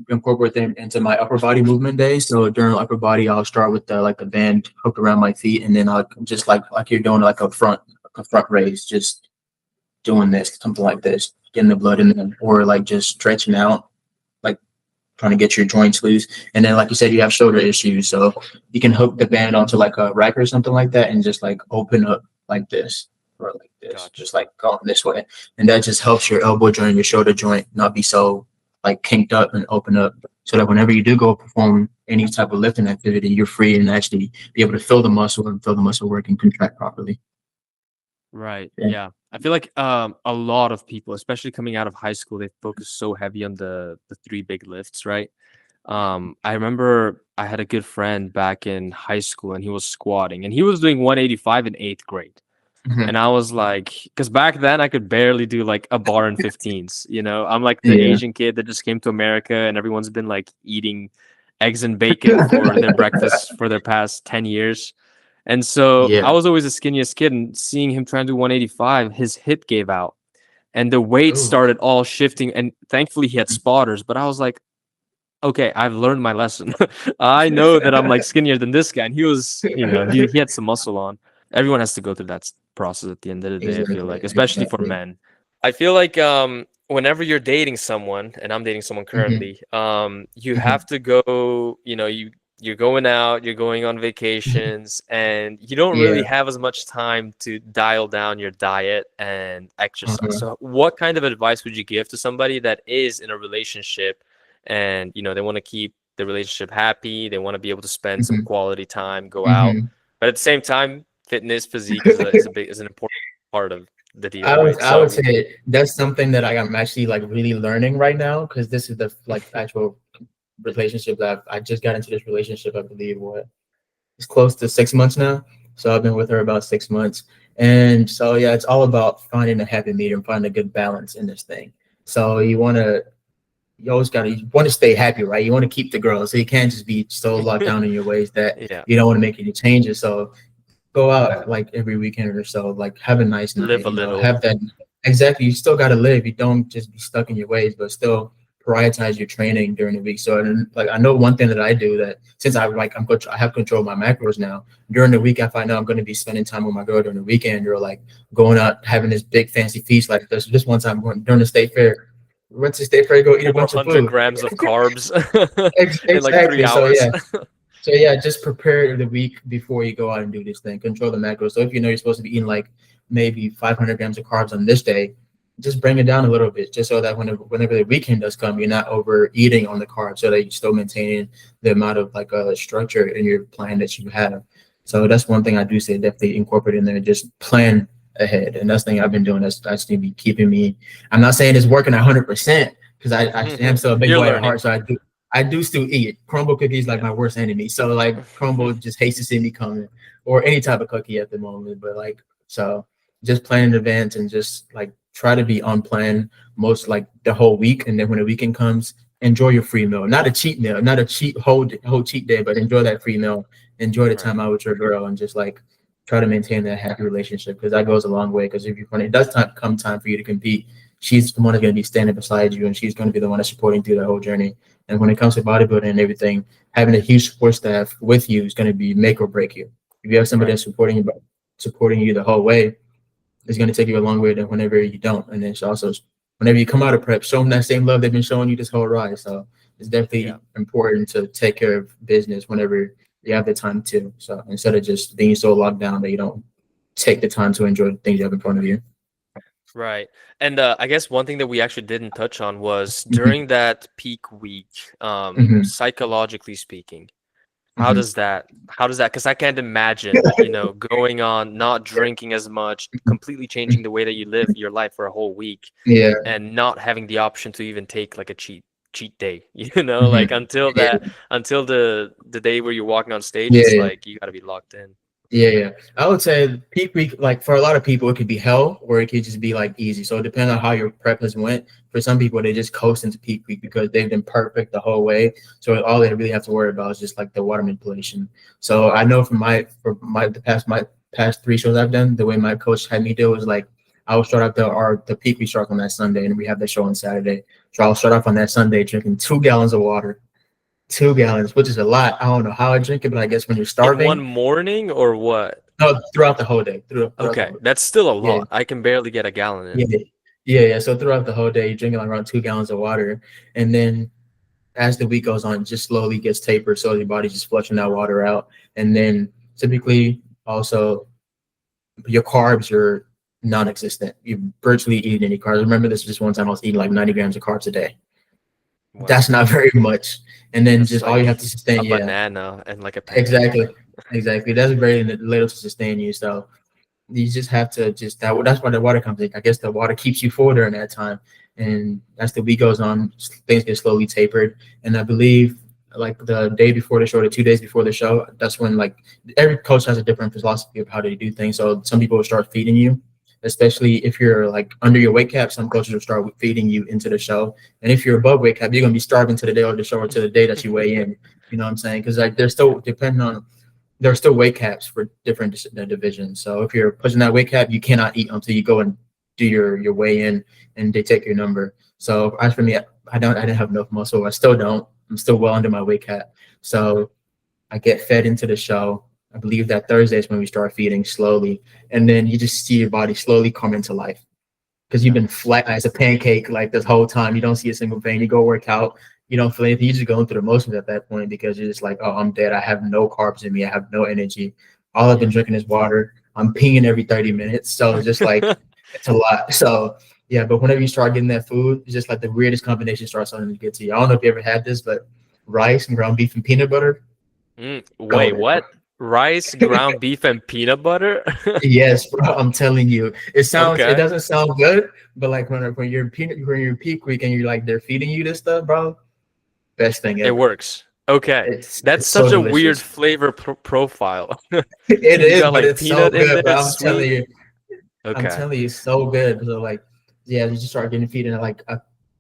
incorporate them into my upper body movement days. So during upper body, I'll start with the like the band hooked around my feet, and then I'll just like you're doing like a front raise, just doing this, something like this, getting the blood in them, or like just stretching out, like trying to get your joints loose. And then, like you said, you have shoulder issues, so you can hook the band onto like a rack or something like that, and just like open up like this or like this, Gotcha. just like going this way, and that just helps your elbow joint and your shoulder joint not be so like kinked up and open up. So that whenever you do go perform any type of lifting activity, you're free and actually be able to feel the muscle and feel the muscle work and contract properly. Right. Yeah. Yeah. I feel like a lot of people, especially coming out of high school, they focus so heavy on the three big lifts, right? I remember I had a good friend back in high school and he was squatting and he was doing 185 in 8th grade. Mhm. And I was like, because back then I could barely do like a bar in 15s, you know? I'm like the Yeah. Asian kid that just came to America and everyone's been like eating eggs and bacon for their breakfast for their past 10 years. And so I Yeah. was always the skinniest kid, and seeing him trying to do 185, his hip gave out and the weight Oh. started all shifting. And thankfully, he had spotters, but I was like, okay, I've learned my lesson. I know that I'm like skinnier than this guy. And he was, he had some muscle on. Everyone has to go through that process at the end of the day, I feel Exactly, like, especially for exactly. men. I feel like whenever you're dating someone, and I'm dating someone Mhm, currently, you mhm. have to go, you're going out, you're going on vacations, and you don't really Yeah, have as much time to dial down your diet and exercise. uh-huh, So what kind of advice would you give to somebody that is in a relationship and they want to keep the relationship happy, they want to be able to spend some mhm, quality time, go out, mhm. but at the same time, fitness, physique is an important part of the deal, right? I would So say that's something that I'm actually like really learning right now because this is the like actual relationship that I just got into this relationship, I believe what it's close to 6 months now. So I've been with her about 6 months. And so yeah, it's all about finding a happy medium, finding a good balance in this thing. So you always gotta you want to stay happy, right? You want to keep the girl. So you can't just be so locked down in your ways that yeah, you don't want to make any changes. So go out like every weekend or so, like have a nice live night, a little. have that exactly. You still gotta live. You don't just be stuck in your ways, but still prioritize your training during the week. So like I know one thing that I do, that since I have control of my macros now, during the week if I know I'm going to be spending time with my girl during the weekend, or like going out having this big fancy feast like this one time going during the state fair. Went to state fair, go eat a bunch of 400 food. grams of carbs in like 3 Exactly. So hours. yeah. So yeah, just prepare the week before you go out and do this thing. Control the macros. So if you know you're supposed to be eating like maybe 500 grams of carbs on this day, just bring it down a little bit, just so that whenever the weekend does come, you're not overeating on the carbs, so that you're still maintaining the amount of like structure in your plan that you have. So that's one thing I do say, definitely incorporate in there. Just plan ahead, and that's the thing I've been doing. That's to be keeping me. I'm not saying it's working 100%, because I am still a big You're boy at learning. heart, so I do still eat. Crumble cookies like Yeah. my worst enemy. So like crumble just hates to see me coming, or any type of cookie at the moment. But like, so just plan in advance and just like try to be on plan most like the whole week. And then when the weekend comes, enjoy your free meal. Not a cheat meal, not a cheat whole cheat day, but enjoy that free meal. Enjoy the Right. time out with your girl, and just like try to maintain that happy relationship, because that goes a long way. Because if when it does come time for you to compete, she's the one that's going to be standing beside you, and she's going to be the one that's supporting through the whole journey. And when it comes to bodybuilding and everything, having a huge support staff with you is going to be make or break you. If you have somebody Right. that's supporting you the whole way, it's going to take you a long way than whenever you don't. And then it's also whenever you come out of prep, show them that same love they've been showing you this whole ride. So it's Yeah. definitely important to take care of business whenever you have the time to. So instead of just being so locked down that you don't take the time to enjoy the things you have in front of you. Right. And I guess one thing that we actually didn't touch on was Hmm. during that peak week, Hmm. psychologically speaking, Hmm. how does that, because I can't imagine, going on not drinking as much, completely changing the way that you live your life for a whole week, Yeah. and not having the option to even take like a cheat day, Hmm. like until Yeah. the day where you're walking on stage, Yeah. it's Yeah. like you got to be locked in. Yeah, yeah. I would say peak week, like for a lot of people, it could be hell, or it could just be like easy. So it depends on how your prep has went. For some people, they just coast into peak week because they've been perfect the whole way. So all they really have to worry about is just like the water manipulation. So I know my past three shows I've done, the way my coach had me do was like I would start off the peak week start on that Sunday, and we have the show on Saturday. So I'll start off on that Sunday drinking 2 gallons of water, 2 gallons, which is a lot. I don't know how I drink it, but I guess when you're In one starving. morning or what? No, throughout the whole day. Throughout the Okay, whole day. that's still a Yeah, lot. I can barely get a gallon in. yeah, yeah. So throughout the whole day, you're drinking like around 2 gallons of water, and then as the week goes on, it just slowly gets tapered, so your body's just flushing that water out. And then typically, also your carbs are non-existent. You're virtually eating any carbs. Remember, this was just one time I was eating like 90 grams of carbs a day. Wow. That's not very much. And then That's just all you have like to sustain, a yeah, banana and like a pancake. exactly, exactly. That's very little to sustain you. So you just have to that's why the water comes in. I guess the water keeps you full during that time. And as the week goes on, things get slowly tapered. And I believe like the day before the show, the 2 days before the show, that's when like every coach has a different philosophy of how they do things. So some people will start feeding you, especially if you're like under your weight cap. Some coaches will start feeding you into the show. And if you're above weight cap, you're gonna be starving to the day of the show, or to the day that you weigh in. You know what I'm saying? Because like they're still depending on, there are still weight caps for different divisions. So if you're pushing that weight cap, you cannot eat until you go and do your weigh in, and they take your number. So as for me, I didn't have enough muscle. I still don't. I'm still well under my weight cap. So I get fed into the show. I believe that Thursday is when we start feeding slowly, and then you just see your body slowly come into life, because you've Yeah. been flat as a pancake like this whole time. You don't see a single vein. You go work out, you don't feel anything. You're just going through the motions at that point, because you're just like, oh, I'm dead. I have no carbs in me. I have no energy. All I've been Yeah. drinking is water. I'm peeing every 30 minutes. So it's just like, it's a lot. So yeah, but whenever you start getting that food, it's just like the weirdest combination starts starting to get to you. I don't know if you ever had this, but rice and ground beef and peanut butter, Wait, golden, bro. what? Rice, ground beef, and peanut butter? Yes, bro. I'm telling you, it Okay. doesn't sound good, but like when you're peak week and you're like they're feeding you this stuff, bro, best thing It ever. works. Okay. That's It's so such a weird delicious. flavor profile. It You is, got but like it's so peanut in good, there, bro. sweet. I'm Okay. telling you, it's so good. So like, yeah, you just start getting feed, and like,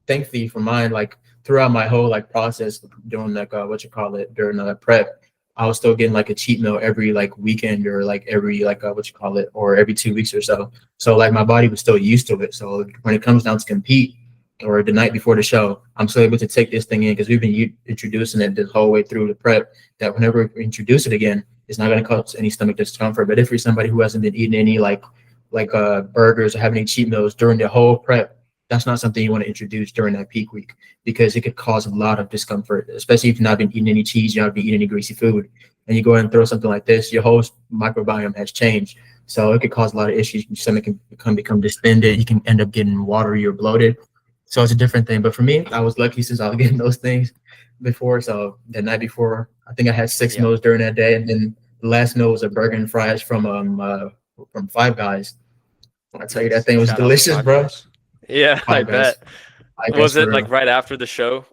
thankfully for mine, like throughout my whole like process doing like what you call it during the prep, I was still getting like a cheat meal every like weekend, or like every like what you call it, or every 2 weeks or so. So like my body was still used to it. So when it comes down to compete, or the night before the show, I'm still able to take this thing in because we've been introducing it this whole way through the prep. That whenever we introduce it again, it's not going to cause any stomach discomfort. But if you're somebody who hasn't been eating any burgers or having any cheat meals during the whole prep, that's not something you want to introduce during that peak week because it could cause a lot of discomfort, especially if you've not been eating any cheese, you haven't been eating any greasy food, and you go ahead and throw something like this, your whole microbiome has changed. So it could cause a lot of issues. Your stomach can become distended. You can end up getting watery or bloated. So it's a different thing. But for me, I was lucky since I was getting those things before. So the night before, I think I had six Yeah. meals during that day, and then the last meal was a burger and fries from Five Guys. I tell you, that Nice. thing was Shout out to delicious, Five bro. Guys. Yeah, I Five Guys, bet. Five Guys Was for it like real. right after the show?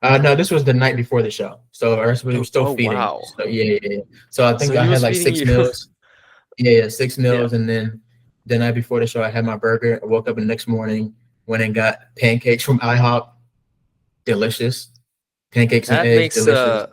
No, this was the night before the show, so we were Oh, still oh feeding. wow. So yeah. So I So think I he had was like feeding six you. meals. Yeah, six Yeah. meals, and then the night before the show, I had my burger. I woke up the next morning, went and got pancakes from IHOP. Delicious pancakes and That eggs. makes Delicious.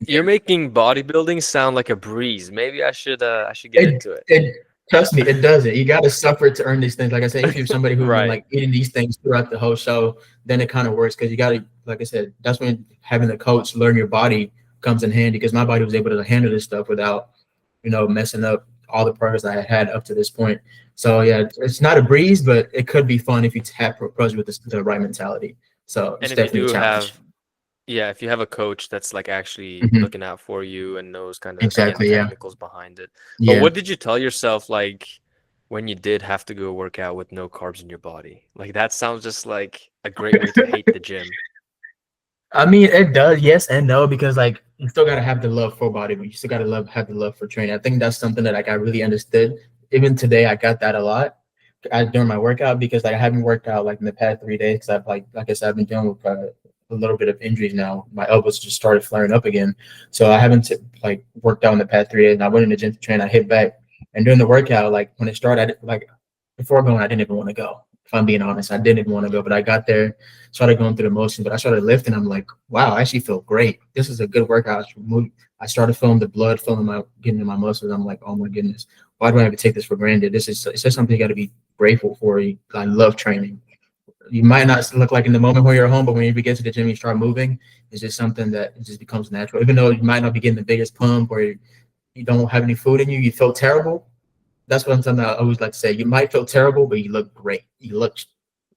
you're Yeah. making bodybuilding sound like a breeze. Maybe I should get It into it. it trust me, it doesn't. You got to suffer to earn these things. Like I said, if you're somebody who's been Right. like eating these things throughout the whole show, then it kind of works because you got to, like I said, that's when having a coach learn your body comes in handy because my body was able to handle this stuff without messing up all the progress I had had up to this point. So yeah, it's not a breeze, but it could be fun if you tap approach with the right mentality. So And it's if you definitely a do challenge. have Yeah, if you have a coach that's like actually Hmm. looking out for you and knows kind of, again, the Exactly. Yeah. technicals behind it. But Yeah. what did you tell yourself like when you did have to go work out with no carbs in your body? Like that sounds just like a great way to hate the gym. I mean, it does, yes and no, because like you still gotta have the love for body, but you still gotta have the love for training. I think that's something that like I really understood. Even today, I got that a lot during my workout because like I haven't worked out like in the past 3 days because I've like I said I've been dealing with a little bit of injuries now. My elbows just started flaring up again, so I haven't like worked out in the past 3 days. And I went in the gym to train. I hit back, and during the workout, like when it started, like before going, I didn't even want to go. If I'm being honest, I didn't even want to go, but I got there, started going through the motion, but I started lifting. I'm like, wow, I actually feel great. This is a good workout. I started feeling the blood getting in my muscles. I'm like, oh my goodness, why do I have to take this for granted? It's just something you got to be grateful for. I love training. You might not look like in the moment when you're at home, but when you get to the gym, you start moving. It's just something that just becomes natural. Even though you might not be getting the biggest pump or you don't have any food in you, you feel terrible. That's what I'm something I always like to say. You might feel terrible, but you look great. You look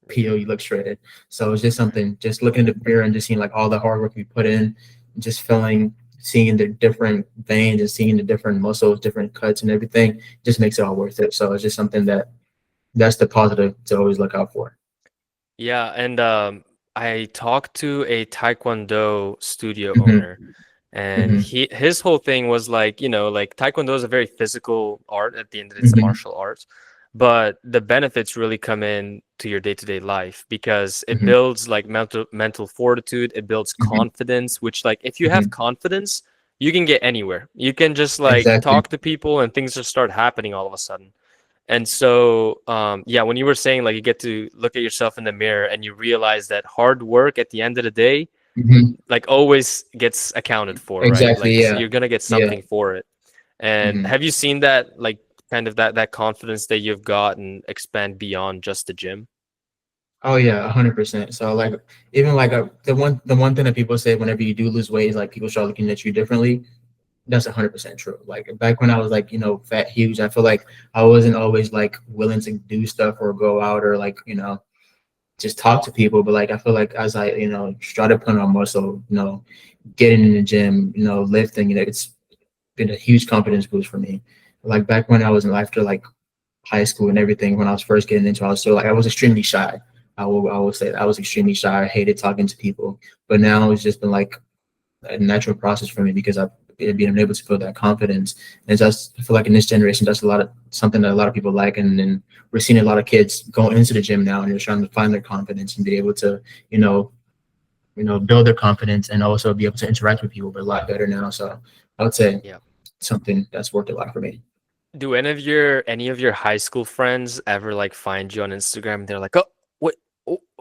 PO, you look shredded. So it's just something, just looking in the mirror and just seeing like all the hard work we put in, just feeling, seeing the different veins and seeing the different muscles, different cuts and everything, just makes it all worth it. So it's just something that's the positive to always look out for. Yeah, and I talked to a Taekwondo studio owner, Hmm. and Hmm. his whole thing was like, like Taekwondo is a very physical art. At the end of it, it's a Hmm. martial art, but the benefits really come in to your day-to-day life because it Hmm. builds like mental fortitude, it builds Hmm. confidence, which like if you have Hmm. confidence, you can get anywhere. You can just like Exactly. talk to people and things just start happening all of a sudden. And so, yeah, when you were saying like you get to look at yourself in the mirror and you realize that hard work at the end of the day, Hmm. like always gets accounted for, right? Exactly. Like Yeah. you're gonna get Yeah. something for it. And Hmm. have you seen that, like kind of that confidence that you've gotten expand beyond just the gym? Oh yeah, 100%. So like even like the one thing that people say whenever you do lose weight is like people start looking at you differently. That's 100% true. Like back when I was like fat, huge, I feel like I wasn't always like willing to do stuff or go out or like just talk to people. But like I feel like as I started putting on muscle, getting in the gym, lifting, it's been a huge confidence boost for me. Like back when I was in after like high school and everything, when I was first getting into it, I was still like I was extremely shy. I will say that I was extremely shy. I hated talking to people. But now it's just been like a natural process for me because I've been able to feel that confidence. And just I feel like in this generation, that's a lot of something that a lot of people like. And then we're seeing a lot of kids go into the gym now and they're trying to find their confidence and be able to, you know, build their confidence and also be able to interact with people a lot better now. So I would say Yeah. something that's worked a lot for me. Do any of your high school friends ever like find you on Instagram and they're like, "Oh, what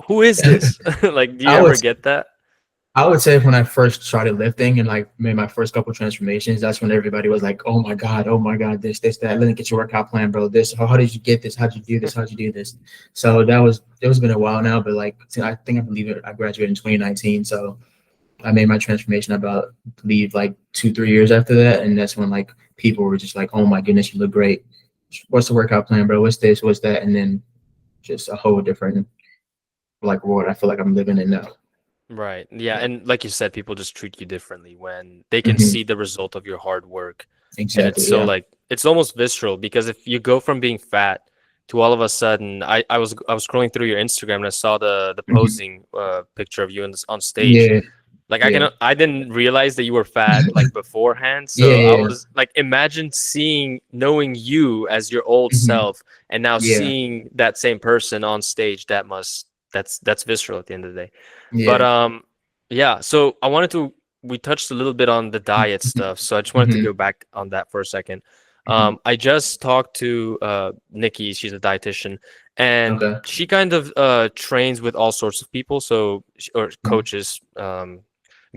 who is this?" Like, do you I ever was get that? I would say when I first started lifting and like made my first couple transformations, that's when everybody was like, oh my God, this, that. Let me get your workout plan, bro. This, how did you get this? How'd you do this? How'd you do this? So it was been a while now, but like, I believe I graduated in 2019. So I made my transformation about, I believe, like 2, 3 years after that. And that's when like people were just like, oh my goodness, you look great. What's the workout plan, bro? What's this? What's that? And then just a whole different like world I feel like I'm living in now. Right. Yeah. Yeah. And like you said, people just treat you differently when they can Hmm. see the result of your hard work. And it's Exactly. so Yeah. like it's almost visceral because if you go from being fat to all of a sudden, I was scrolling through your Instagram and I saw the Hmm. posing picture of you on stage. Yeah. Like Yeah. I didn't realize that you were fat like beforehand. Yeah. So I Yeah. was like, imagine knowing you as your old Hmm. self and now Yeah. seeing that same person on stage. That's visceral at the end of the day. But Yeah. yeah. So we touched a little bit on the diet Hmm. stuff. So I just wanted to Hmm. go back on that for a second. Hmm. I just talked to Nikki. She's a dietitian, and Okay. she kind of trains with all sorts of people. So or Hmm. coaches.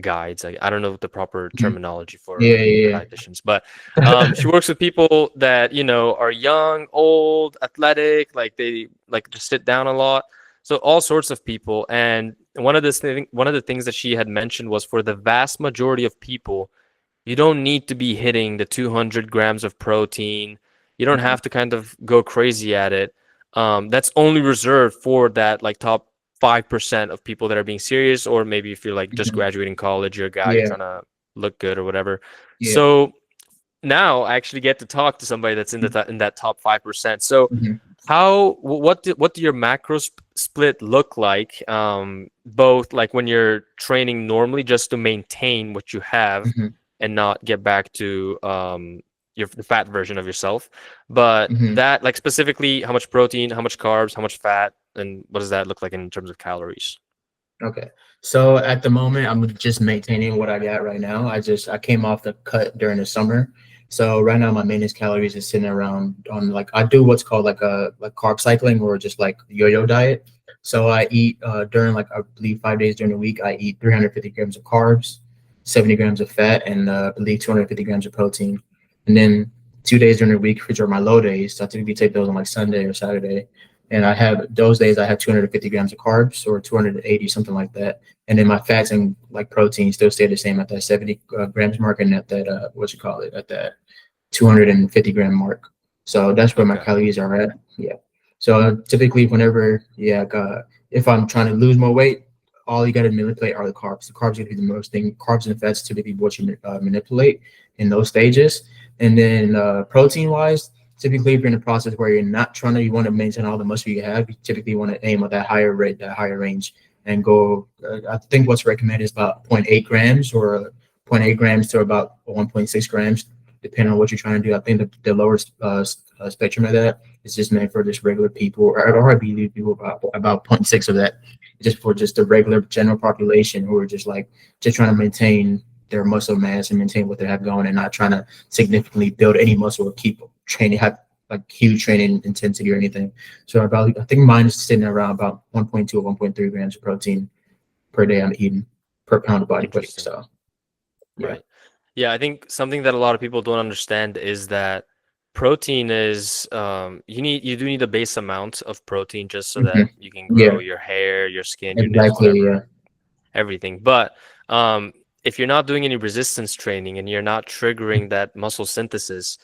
Guides. I don't know the proper Hmm. terminology Yeah. for Yeah. dietitians, but Yeah. she works with people that are young, old, athletic, like they like to sit down a lot. So all sorts of people. And one of the things that she had mentioned was for the vast majority of people, you don't need to be hitting the 200 grams of protein. You don't Hmm. have to kind of go crazy at it. That's only reserved for that like top 5% of people that are being serious, or maybe if you're like just Hmm. graduating college, you're a guy, you're Yeah. trying to look good or whatever. Yeah. So now I actually get to talk to somebody that's in that top 5%. So Hmm. what do your split look like? Both like when you're training normally just to maintain what you have Hmm. and not get back to the fat version of yourself, but Hmm. that like specifically how much protein, how much carbs, how much fat, and what does that look like in terms of calories? Okay. So at the moment, I'm just maintaining what I got right now. I came off the cut during the summer. So right now my maintenance calories is sitting around on like I do what's called like a like carb cycling or just like yo-yo diet. So I eat during like I believe 5 days during the week, I eat 350 grams of carbs, 70 grams of fat, and I believe 250 grams of protein. And then 2 days during the week, which are my low days. So I typically take those on like Sunday or Saturday. And I have those days I have 250 grams of carbs or 280, something like that. And then my fats and like protein still stay the same at that 70 grams mark and at that, what you call it, at that 250-gram mark. So that's where my Okay, calories are at. Yeah. So typically, whenever, yeah, if I'm trying to lose more weight, all you got to manipulate are the carbs. The carbs are gonna be the most thing. Carbs and fats typically what you manipulate in those stages. And then protein wise, typically if you're in a process where you're not trying to, you want to maintain all the muscle you have, you typically want to aim at that higher rate, that higher range, and go. I think what's recommended is about zero point 0.8 grams or zero point 0.8 grams to about 1.6 grams depending on what you're trying to do. I think the lower spectrum of that is just meant for just regular people, or I believe people about 0.6 of that, just for just the regular general population who are just like just trying to maintain their muscle mass and maintain what they have going and not trying to significantly build any muscle or keep training, have like huge training intensity or anything. So about I think mine is sitting around about 1.2 or 1.3 grams of protein per day I'm eating per pound of body weight. interesting. So yeah. Right. Yeah, I think something that a lot of people don't understand is that protein is you do need a base amount of protein just so Hmm. that you can Yeah, grow your hair, your skin, your nails, exactly. whatever, Yeah, everything. But if you're not doing any resistance training and you're not triggering that muscle synthesis,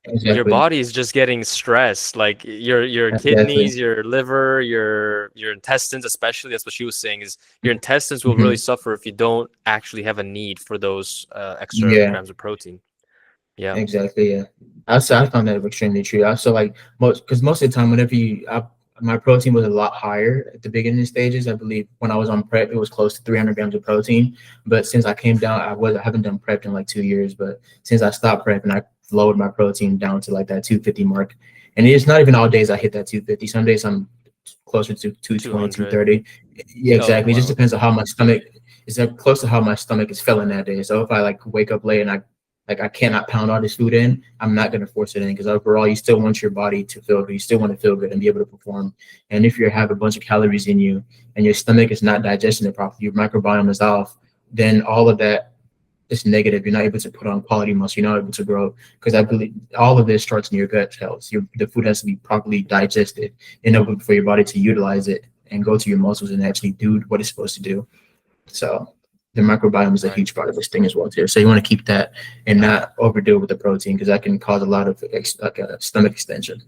your exactly. body is just getting stressed. Like your Exactly. kidneys, your liver, your intestines, especially that's what she was saying is your intestines will really Hmm. suffer if you don't actually have a need for those extra Yeah, grams of protein. Yeah. exactly. Yeah, I found that extremely true. I so like most of the time, whenever my protein was a lot higher at the beginning stages. I believe when I was on prep, it was close to 300 grams of protein. But since I came down, I haven't done prep in like 2 years. But since I stopped prep and I lowered my protein down to like that 250 mark, and it's not even all days I hit that 250. Some days I'm closer to 220, 200. 230. Yeah, Oh, exactly. It just wow. depends on how my stomach is close to how my stomach is feeling that day. So if I like wake up late and I cannot pound all this food in, I'm not gonna force it in because overall you still want your body to feel good. You still want to feel good and be able to perform. And if you have a bunch of calories in you and your stomach is not digesting it properly, your microbiome is off, then all of that is negative. You're not able to put on quality muscle. You're not able to grow because I believe all of this starts in your gut health. The food has to be properly digested in order for your body to utilize it and go to your muscles and actually do what it's supposed to do. So the microbiome is a Right. huge part of this thing as well too. So you want to keep that and not overdo it with the protein because that can cause a lot of stomach extension.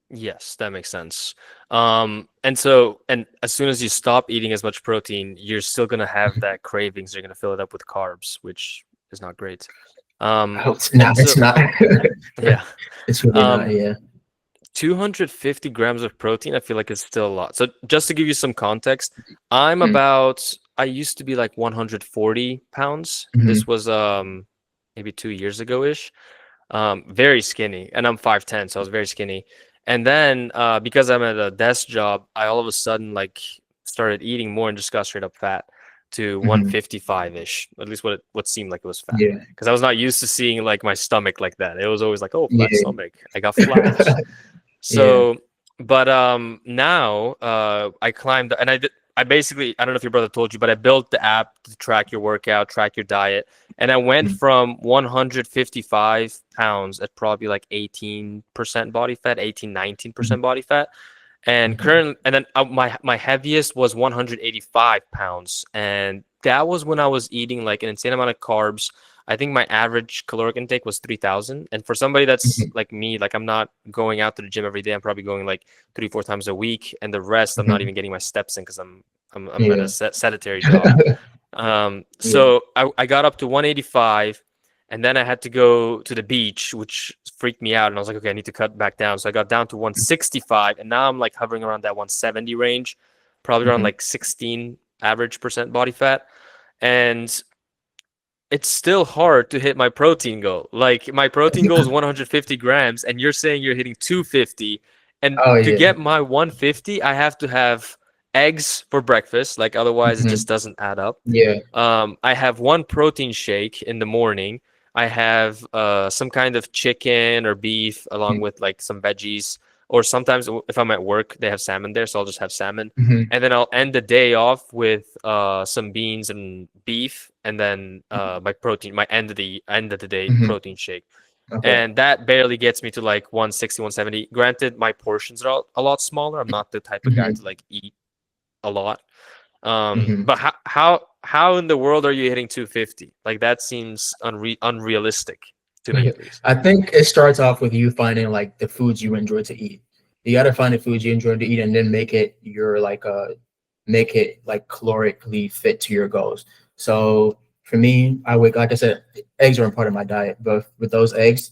Yes, that makes sense. And as soon as you stop eating as much protein, you're still gonna have that cravings. You're gonna fill it up with carbs, which is not great. Oh, it's And not. so It's not. yeah, It's really not. um, Yeah. 250 grams of protein, I feel like is still a lot. So just to give you some context, Mm-hmm. I used to be like 140 pounds. Mm-hmm. This was maybe 2 years ago ish. Very skinny, and I'm 5'10", so I was very skinny. And then because I'm at a desk job, I all of a sudden like started eating more and just got straight up fat to Mm-hmm. 155-ish. At least what seemed like it was fat. Yeah. Because I was not used to seeing like my stomach like that. It was always like, oh, flat Yeah. stomach. I got flaps. Yeah. So, but now I climbed and I basically, I don't know if your brother told you, but I built the app to track your workout, track your diet, and I went Mm-hmm. from 155 pounds at probably like 18% body fat, 18, 19% body fat. And Mm-hmm. current and then my heaviest was 185 pounds, and that was when I was eating like an insane amount of carbs. I think my average caloric intake was 3,000, and for somebody that's Mm-hmm. like me, like I'm not going out to the gym every day. I'm probably going like 3, 4 times a week, and the rest I'm not Mm-hmm. even getting my steps in because I'm at a Yeah. sedentary job. Yeah. So I got up to 185, and then I had to go to the beach, which freaked me out. And I was like, okay, I need to cut back down. So I got down to 165, and now I'm like hovering around that 170 range, probably around Mm-hmm. like 16 average percent body fat. And it's still hard to hit my protein goal. Like my protein goal is 150 grams, and you're saying you're hitting 250. And Oh to yeah. get my 150, I have to have eggs for breakfast. Like otherwise, it Mm-hmm. just doesn't add up. Yeah. I have one protein shake in the morning. I have some kind of chicken or beef along with like some veggies. Or sometimes if I'm at work, they have salmon there, so I'll just have salmon. Mm-hmm. And then I'll end the day off with some beans and beef, and then my protein, my end of the day Mm-hmm. protein shake. Okay. And that barely gets me to like 160, 170. Granted, my portions are a lot smaller. I'm not the type of guy Mm-hmm. to like eat a lot. Mm-hmm. But how in the world are you hitting 250? Like that seems unrealistic to me at least. I think it starts off with you finding like the foods you enjoy to eat. You got to find the foods you enjoy to eat and then make it like calorically fit to your goals. So for me, like I said, eggs are a part of my diet, but with those eggs,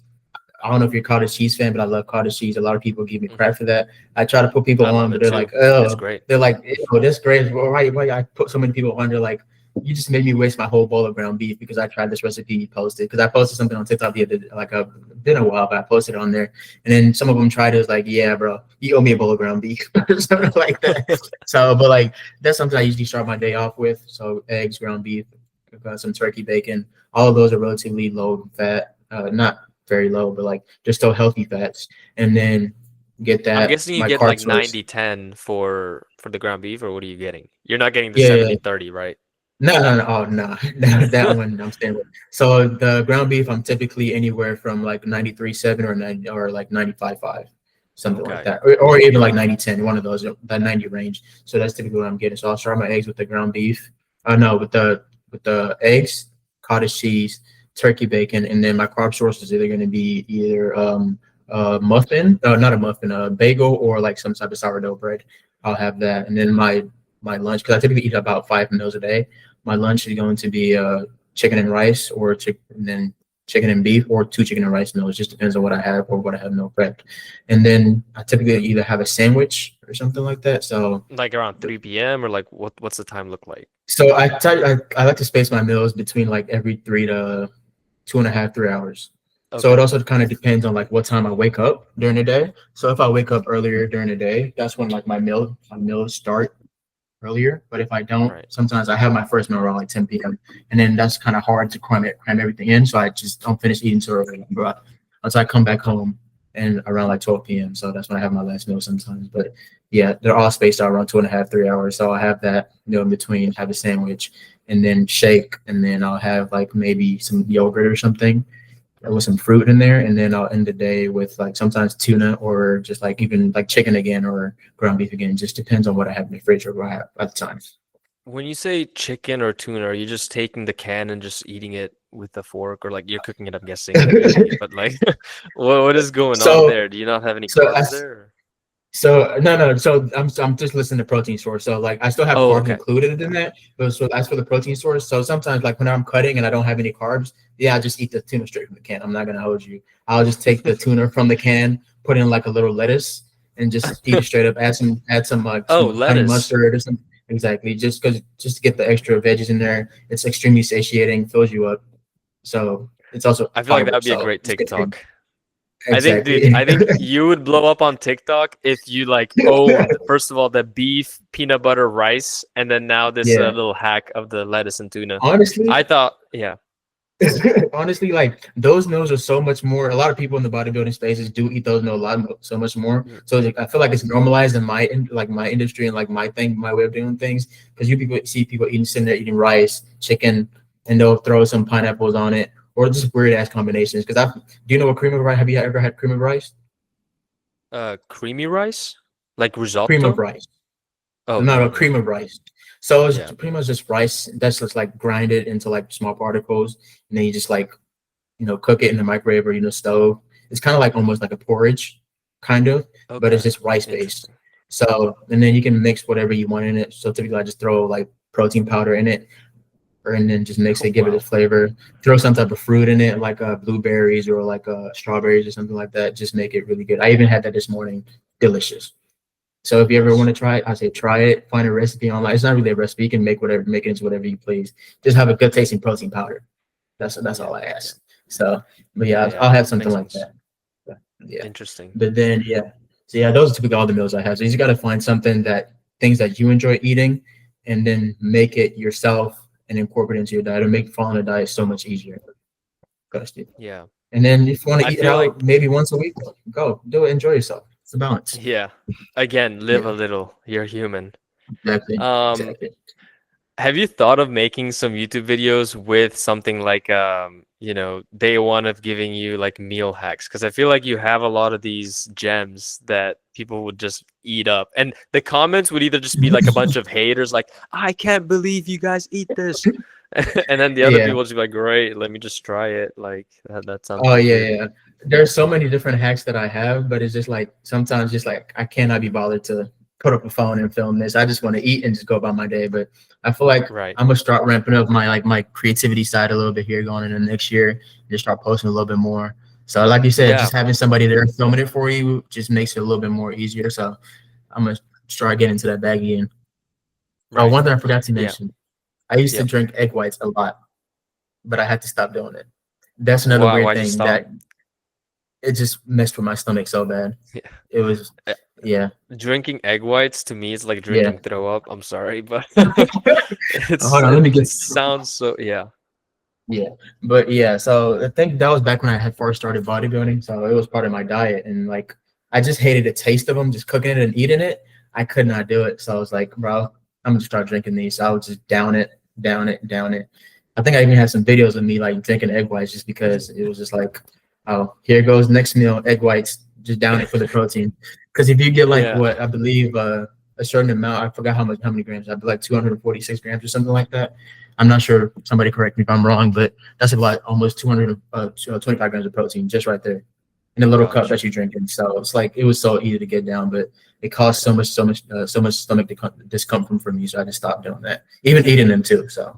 I don't know if you're a cottage cheese fan, but I love cottage cheese. A lot of people give me Hmm. crap for that. I try to put people I on, love but it too. It's great. they're like, oh, this great. Why I put so many people on? They're like, you just made me waste my whole bowl of ground beef because I tried this recipe you posted. Because I posted something on TikTok the other like a been a while, but I posted it on there, and then some of them tried it. Was like, yeah, bro, you owe me a bowl of ground beef, or something like that. So, but like that's something I usually start my day off with. So eggs, ground beef, some turkey bacon. All of those are relatively low in fat, not very low, but like they're still healthy fats. And then get I'm that guessing you my get carb like source. 90-10 for the ground beef, or what are you getting? You're not getting the Yeah, yeah. 70-30, right? No, no, no. Oh, no. That one I'm staying with. So the ground beef, I'm typically anywhere from like 93.7 or 90 or like 95.5, something like Okay. that, or even like 90.10, one of those, that 90 range. So that's typically what I'm getting. So I'll start my eggs with the ground beef. No, with the eggs, cottage cheese, turkey bacon, and then my carb source is either going to be either muffin, not a muffin, a bagel, or like some type of sourdough bread. I'll have that, and then my lunch, because I typically eat about 5 meals a day. My lunch is going to be chicken and rice, or and then chicken and beef, or two chicken and rice meals. It just depends on what I have or what I have meal prepped. And then I typically either have a sandwich or something like that. Like around 3 p.m. or like what's the time look like? So I like to space my meals between like every 2.5, 3 hours. So it Okay. also kind of depends on like what time I wake up during the day. So if I wake up earlier during the day, that's when like my meals start earlier. But if I don't, Right. sometimes I have my first meal around like 10 p.m. And then that's kind of hard to cram everything in. So I just don't finish eating too early, bro, until I come back home. and around like 12 p.m. So that's when I have my last meal sometimes. But yeah, they're all spaced out around 2.5, 3 hours. So I have that in between, have a sandwich, and then shake, and then I'll have like maybe some yogurt or something with some fruit in there, and then I'll end the day with like sometimes tuna or just like even like chicken again or ground beef again. It just depends on what I have in the fridge or what I have at the time. When you say chicken or tuna, are you just taking the can and just eating it with a fork, or like you're cooking it, I'm guessing, and then eating it? But like, what is going on so there? Do you not have any so I, carbs there? So no. So I'm just listening to protein source. So like I still have Oh, carbs okay. included in that. But so as for the protein source, so sometimes like when I'm cutting and I don't have any carbs, yeah, I just eat the tuna straight from the can. I'm not gonna hold you. I'll just take the tuna from the can, put in like a little lettuce, and just eat it straight up. Add some like Oh, some honey lettuce. mustard or something. Exactly. Just to get the extra veggies in there. It's extremely satiating, fills you up. So it's also I feel like that fiber. would be a So great it's good for you. TikTok. I think, dude, Exactly. I think you would blow up on TikTok if you like owned, first of all, the beef peanut butter rice, and then now this Yeah. little hack of the lettuce and tuna. Honestly, I thought, yeah, honestly, like those meals are so much more. A lot of people in the bodybuilding spaces do eat those meals a lot, so much more. mm, So like, I feel like it's normalized in like my industry and like my thing, my way of doing things. Because you people see people eating sitting there eating rice, chicken, and they'll throw some pineapples on it, or just weird ass combinations. Because I do you know what cream of rice? Have you ever had cream of rice? creamy rice, like Cream of risotto. rice. Oh No, no, no, cream no, of rice. So it's yeah, pretty much just rice that's just like grinded into like small particles, and then you just like cook it in the microwave or stove. It's kind of like almost like a porridge, kind of, but it's okay, just rice based. interesting. So and then you can mix whatever you want in it. So typically I just throw like protein powder in it, or and then just mix Oh it, give it a wow, flavor. Throw some type of fruit in it, like blueberries or like strawberries or something like that. Just make it really good. I even had that this morning. Delicious. So if you ever want nice. to try it, I say try it. Find a recipe online. It's not really a recipe. You can make it into whatever you please. Just have a good tasting protein powder. That's Yeah, all I yeah, ask. So, but yeah, yeah, yeah. I'll have something Makes like sense. that. But, yeah, Interesting. but then yeah, so yeah, those are typically all the meals I have. So you just got to find something that things that you enjoy eating, and then make it yourself and incorporate it into your diet, or make following a diet so much easier. Trust you. Yeah, And then if you want to I eat it feel out, like, maybe once a week, go do it. Enjoy yourself. It's a balance. yeah. Again, live Yeah, a little. You're human. exactly, Um, exactly. Have you thought of making some YouTube videos with something like day one of giving you like meal hacks? Because I feel like you have a lot of these gems that people would just eat up. And the comments would either just be like a bunch of haters like, I can't believe you guys eat this. And then the other Yeah. people would just be like, great, let me just try it. Like that sounds Oh pretty yeah, good. yeah. There's so many different hacks that I have, but it's just like sometimes just like I cannot be bothered to put up a phone and film this. I just want to eat and just go about my day. But I feel like Right. I'm gonna start ramping up my creativity side a little bit here going into next year. Just start posting a little bit more. So like you said, Yeah, just having somebody there filming it for you just makes it a little bit more easier. So I'm gonna start getting into that bag again. Oh, right. one thing I forgot to Yeah. mention. I used to Yep. drink egg whites a lot, but I had to stop doing it. That's another Why weird why'd you thing stop? that it just messed with my stomach so bad. It was, Yeah. yeah, Drinking egg whites to me is like yeah. drinking throw up. I'm sorry, but Hold on, let me it get. sounds so yeah. Yeah, but yeah. So I think that was back when I had first started bodybuilding. So it was part of my diet, and like I just hated the taste of them, just cooking it and eating it. I could not do it. So I was like, bro, I'm gonna start drinking these. So I would just down it, down it, down it. I think I even had some videos of me like drinking egg whites just because it was just like, oh, here goes next meal, egg whites, just down it for the protein. Because if you get like Yeah. what I believe a certain amount, I forgot how many grams. I'd be like 246 grams or something like that. I'm not sure. Somebody correct me if I'm wrong, but that's about almost 25 grams of protein just right there in a little cup that Gotcha. you're drinking. So it's like it was so easy to get down, but it caused so much stomach discomfort for me. So I just stopped doing that, even eating them too. So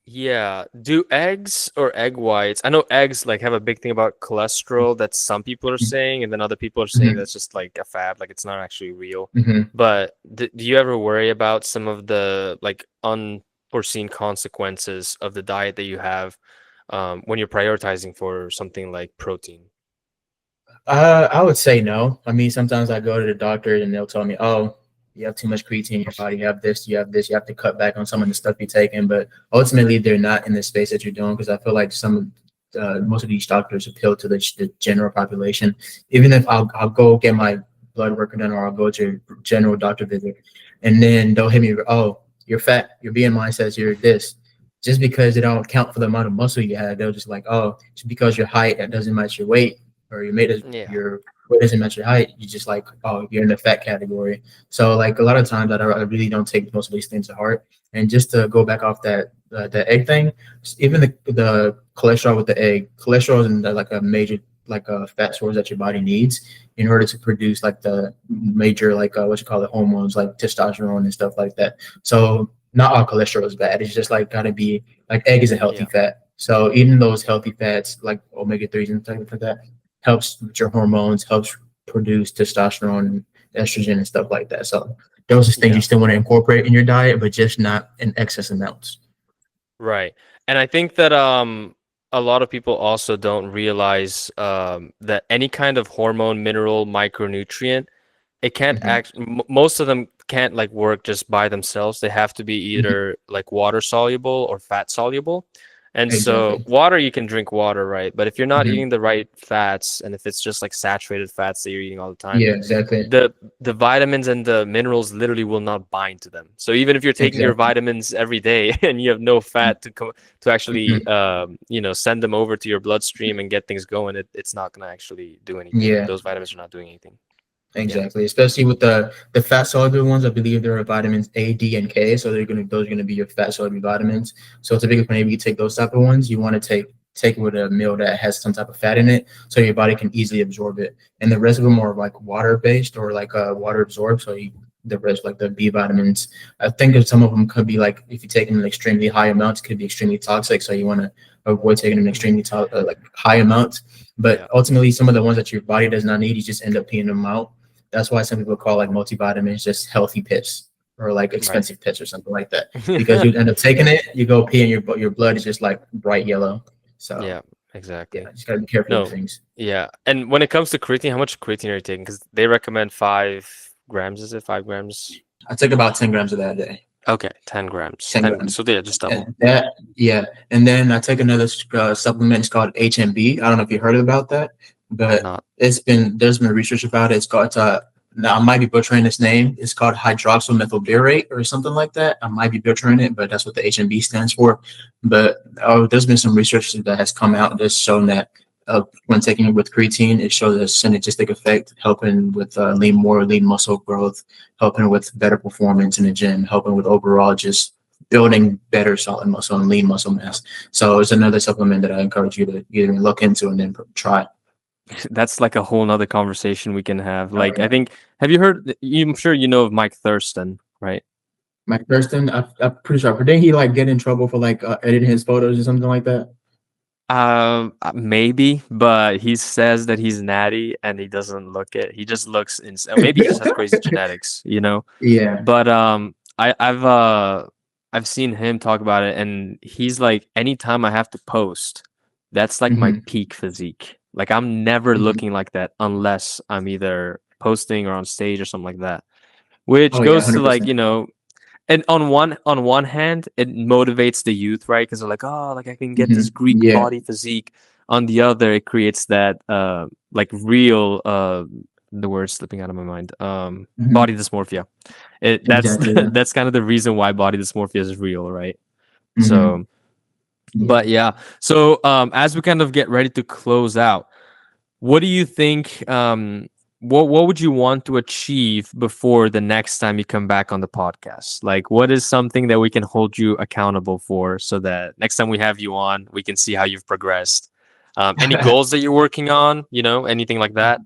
Yeah. Do eggs or egg whites? I know eggs like have a big thing about cholesterol that some people are saying, and then other people are saying hmm that's just like a fad, like it's not actually real. hmm But do you ever worry about some of the like unforeseen consequences of the diet that you have when you're prioritizing for something like protein? I would say no. I mean, sometimes I go to the doctor and they'll tell me, "Oh, you have too much creatine in your body. You have this. You have this. You have to cut back on some of the stuff you're taking." But ultimately, they're not in the space that you're doing because I feel like some most of these doctors appeal to the general population. Even if I'll go get my blood work done, or I'll go to a general doctor visit, and then they'll hit me, oh, you're fat, your BMI says you're this. Just because they don't account for the amount of muscle you had, they'll just like, oh, just because your height that doesn't match your weight, or Yeah. your weight doesn't match your height, you just like, oh, you're in the fat category. So like a lot of times I really don't take most of these things to heart. And just to go back off that the egg thing, even the cholesterol with the egg, cholesterol is in like a major like fat source that your body needs in order to produce like the major like what you call it, hormones like testosterone and stuff like that. So not all cholesterol is bad. It's just like gotta be like egg is a healthy Yeah. fat. So eating those healthy fats like omega 3s and things like that helps with your hormones, helps produce testosterone and estrogen and stuff like that. So those are things you Yeah. still want to incorporate in your diet, but just not in excess amounts. Right. And I think that a lot of people also don't realize that any kind of hormone, mineral, micronutrient, it can't Hmm. act most of them can't like work just by themselves. They have to be Hmm. either like water soluble or fat soluble. And so Exactly. water, you can drink water, right? But if you're not Hmm. eating the right fats, and if it's just like saturated fats that you're eating all the time, Yeah, exactly. the the vitamins and the minerals literally will not bind to them. So even if you're taking your Exactly. vitamins every day and you have no fat to actually Hmm. send them over to your bloodstream and get things going, it's not gonna actually do anything. Yeah. Those vitamins are not doing anything. Yeah. Exactly, especially with the fat soluble ones. I believe there are vitamins A, D, and K, so those are gonna be your fat soluble vitamins. So typically, whenever you take those type of ones, you want to take it with a meal that has some type of fat in it, so your body can easily absorb it. And the rest of them are like water based or like water absorbed. So the rest, like the B vitamins, I think that some of them could be like if you take them in extremely high amounts, could be extremely toxic. So you want to avoid taking them in Mhm. extremely like high amounts. But Yeah. ultimately, some of the ones that your body does not need, you just end up peeing them out. That's why some people call like multivitamins just healthy piss or like Right. expensive piss or something like that. Because you end up taking it, you go pee, and your blood is just like bright yellow. So Yeah, yeah, exactly. just gotta be careful with No, things. yeah. And when it comes to creatine, how much creatine are you taking? Because they recommend 5 grams, is it 5 grams? I took about 10 grams of that a day. Okay, 10 grams. 10 10. grams. So yeah, just double. And that, yeah. And then I take another supplement. It's called HMB. I don't know if you heard about that, I've but not. there's been research about it. It's called now I might be butchering this name. It's called hydroxymethylbutyrate or something like that. I might be butchering it, but that's what the HMB stands for. But there's been some research that has come out that's shown that when taking it with creatine, it shows a synergistic effect, helping with lean muscle growth, helping with better performance in the gym, helping with overall just building better solid muscle and lean muscle mass. So it's another supplement that I encourage you to either look into and then try. That's like a whole nother conversation we can have. Oh Like, I yeah, think, have you heard, I'm sure you know of Mike Thurston, right? Mike Thurston. I'm pretty sure. Didn't he like get in trouble for like editing his photos or something like that? Maybe, but he says that he's natty and he doesn't look it. He just looks maybe he just has crazy genetics, you know? Yeah. But I've seen him talk about it, and he's like, anytime I have to post, that's like my Hmm. peak physique. Like I'm never Hmm. looking like that unless I'm either posting or on stage or something like that. Which Oh yeah, goes to, like, 100%. and on one hand, it motivates the youth, right? Because they're like, oh, like I can get Hmm. this Greek Yeah. body physique. On the other, it creates that like real the word slipping out of my mind Hmm. body dysmorphia. That's Exactly. Yeah. that's kind of the reason why body dysmorphia is real, right? Hmm. So, Yeah. but yeah. So as we kind of get ready to close out, what do you think? What would you want to achieve before the next time you come back on the podcast? Like, what is something that we can hold you accountable for, so that next time we have you on, we can see how you've progressed? Any goals that you're working on? Anything like that?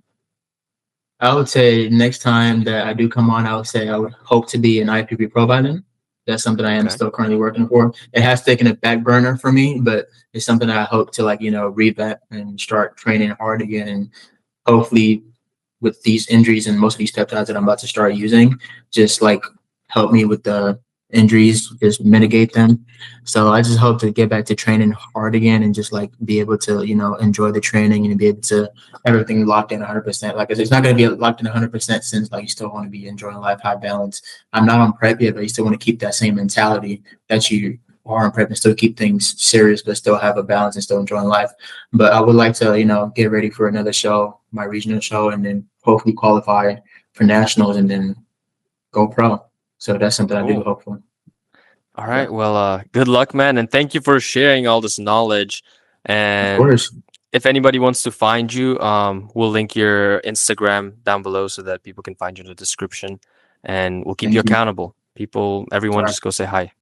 I would say next time that I do come on, I would say I would hope to be an IFBB pro by then. That's something I am Okay. still currently working for. It has taken a back burner for me, but it's something I hope to like, revamp and start training hard again. And hopefully with these injuries and most of these peptides that I'm about to start using, just like help me with the injuries, just mitigate them. So I just hope to get back to training hard again and just like be able to, enjoy the training and be able to have everything locked in 100%. Like it's not going to be locked in 100% since like you still want to be enjoying life, high balance. I'm not on prep yet, but you still want to keep that same mentality that you arm prep and still keep things serious, but still have a balance and still enjoying life. But I would like to, get ready for another show, my regional show, and then hopefully qualify for nationals and then go pro. So that's something I do Cool. hopefully. All Yeah, right. Well, good luck, man, and thank you for sharing all this knowledge. of And course. if anybody wants to find you, we'll link your Instagram down below so that people can find you in the description, and we'll keep you Thank you. accountable. People, All everyone, right. just go say hi.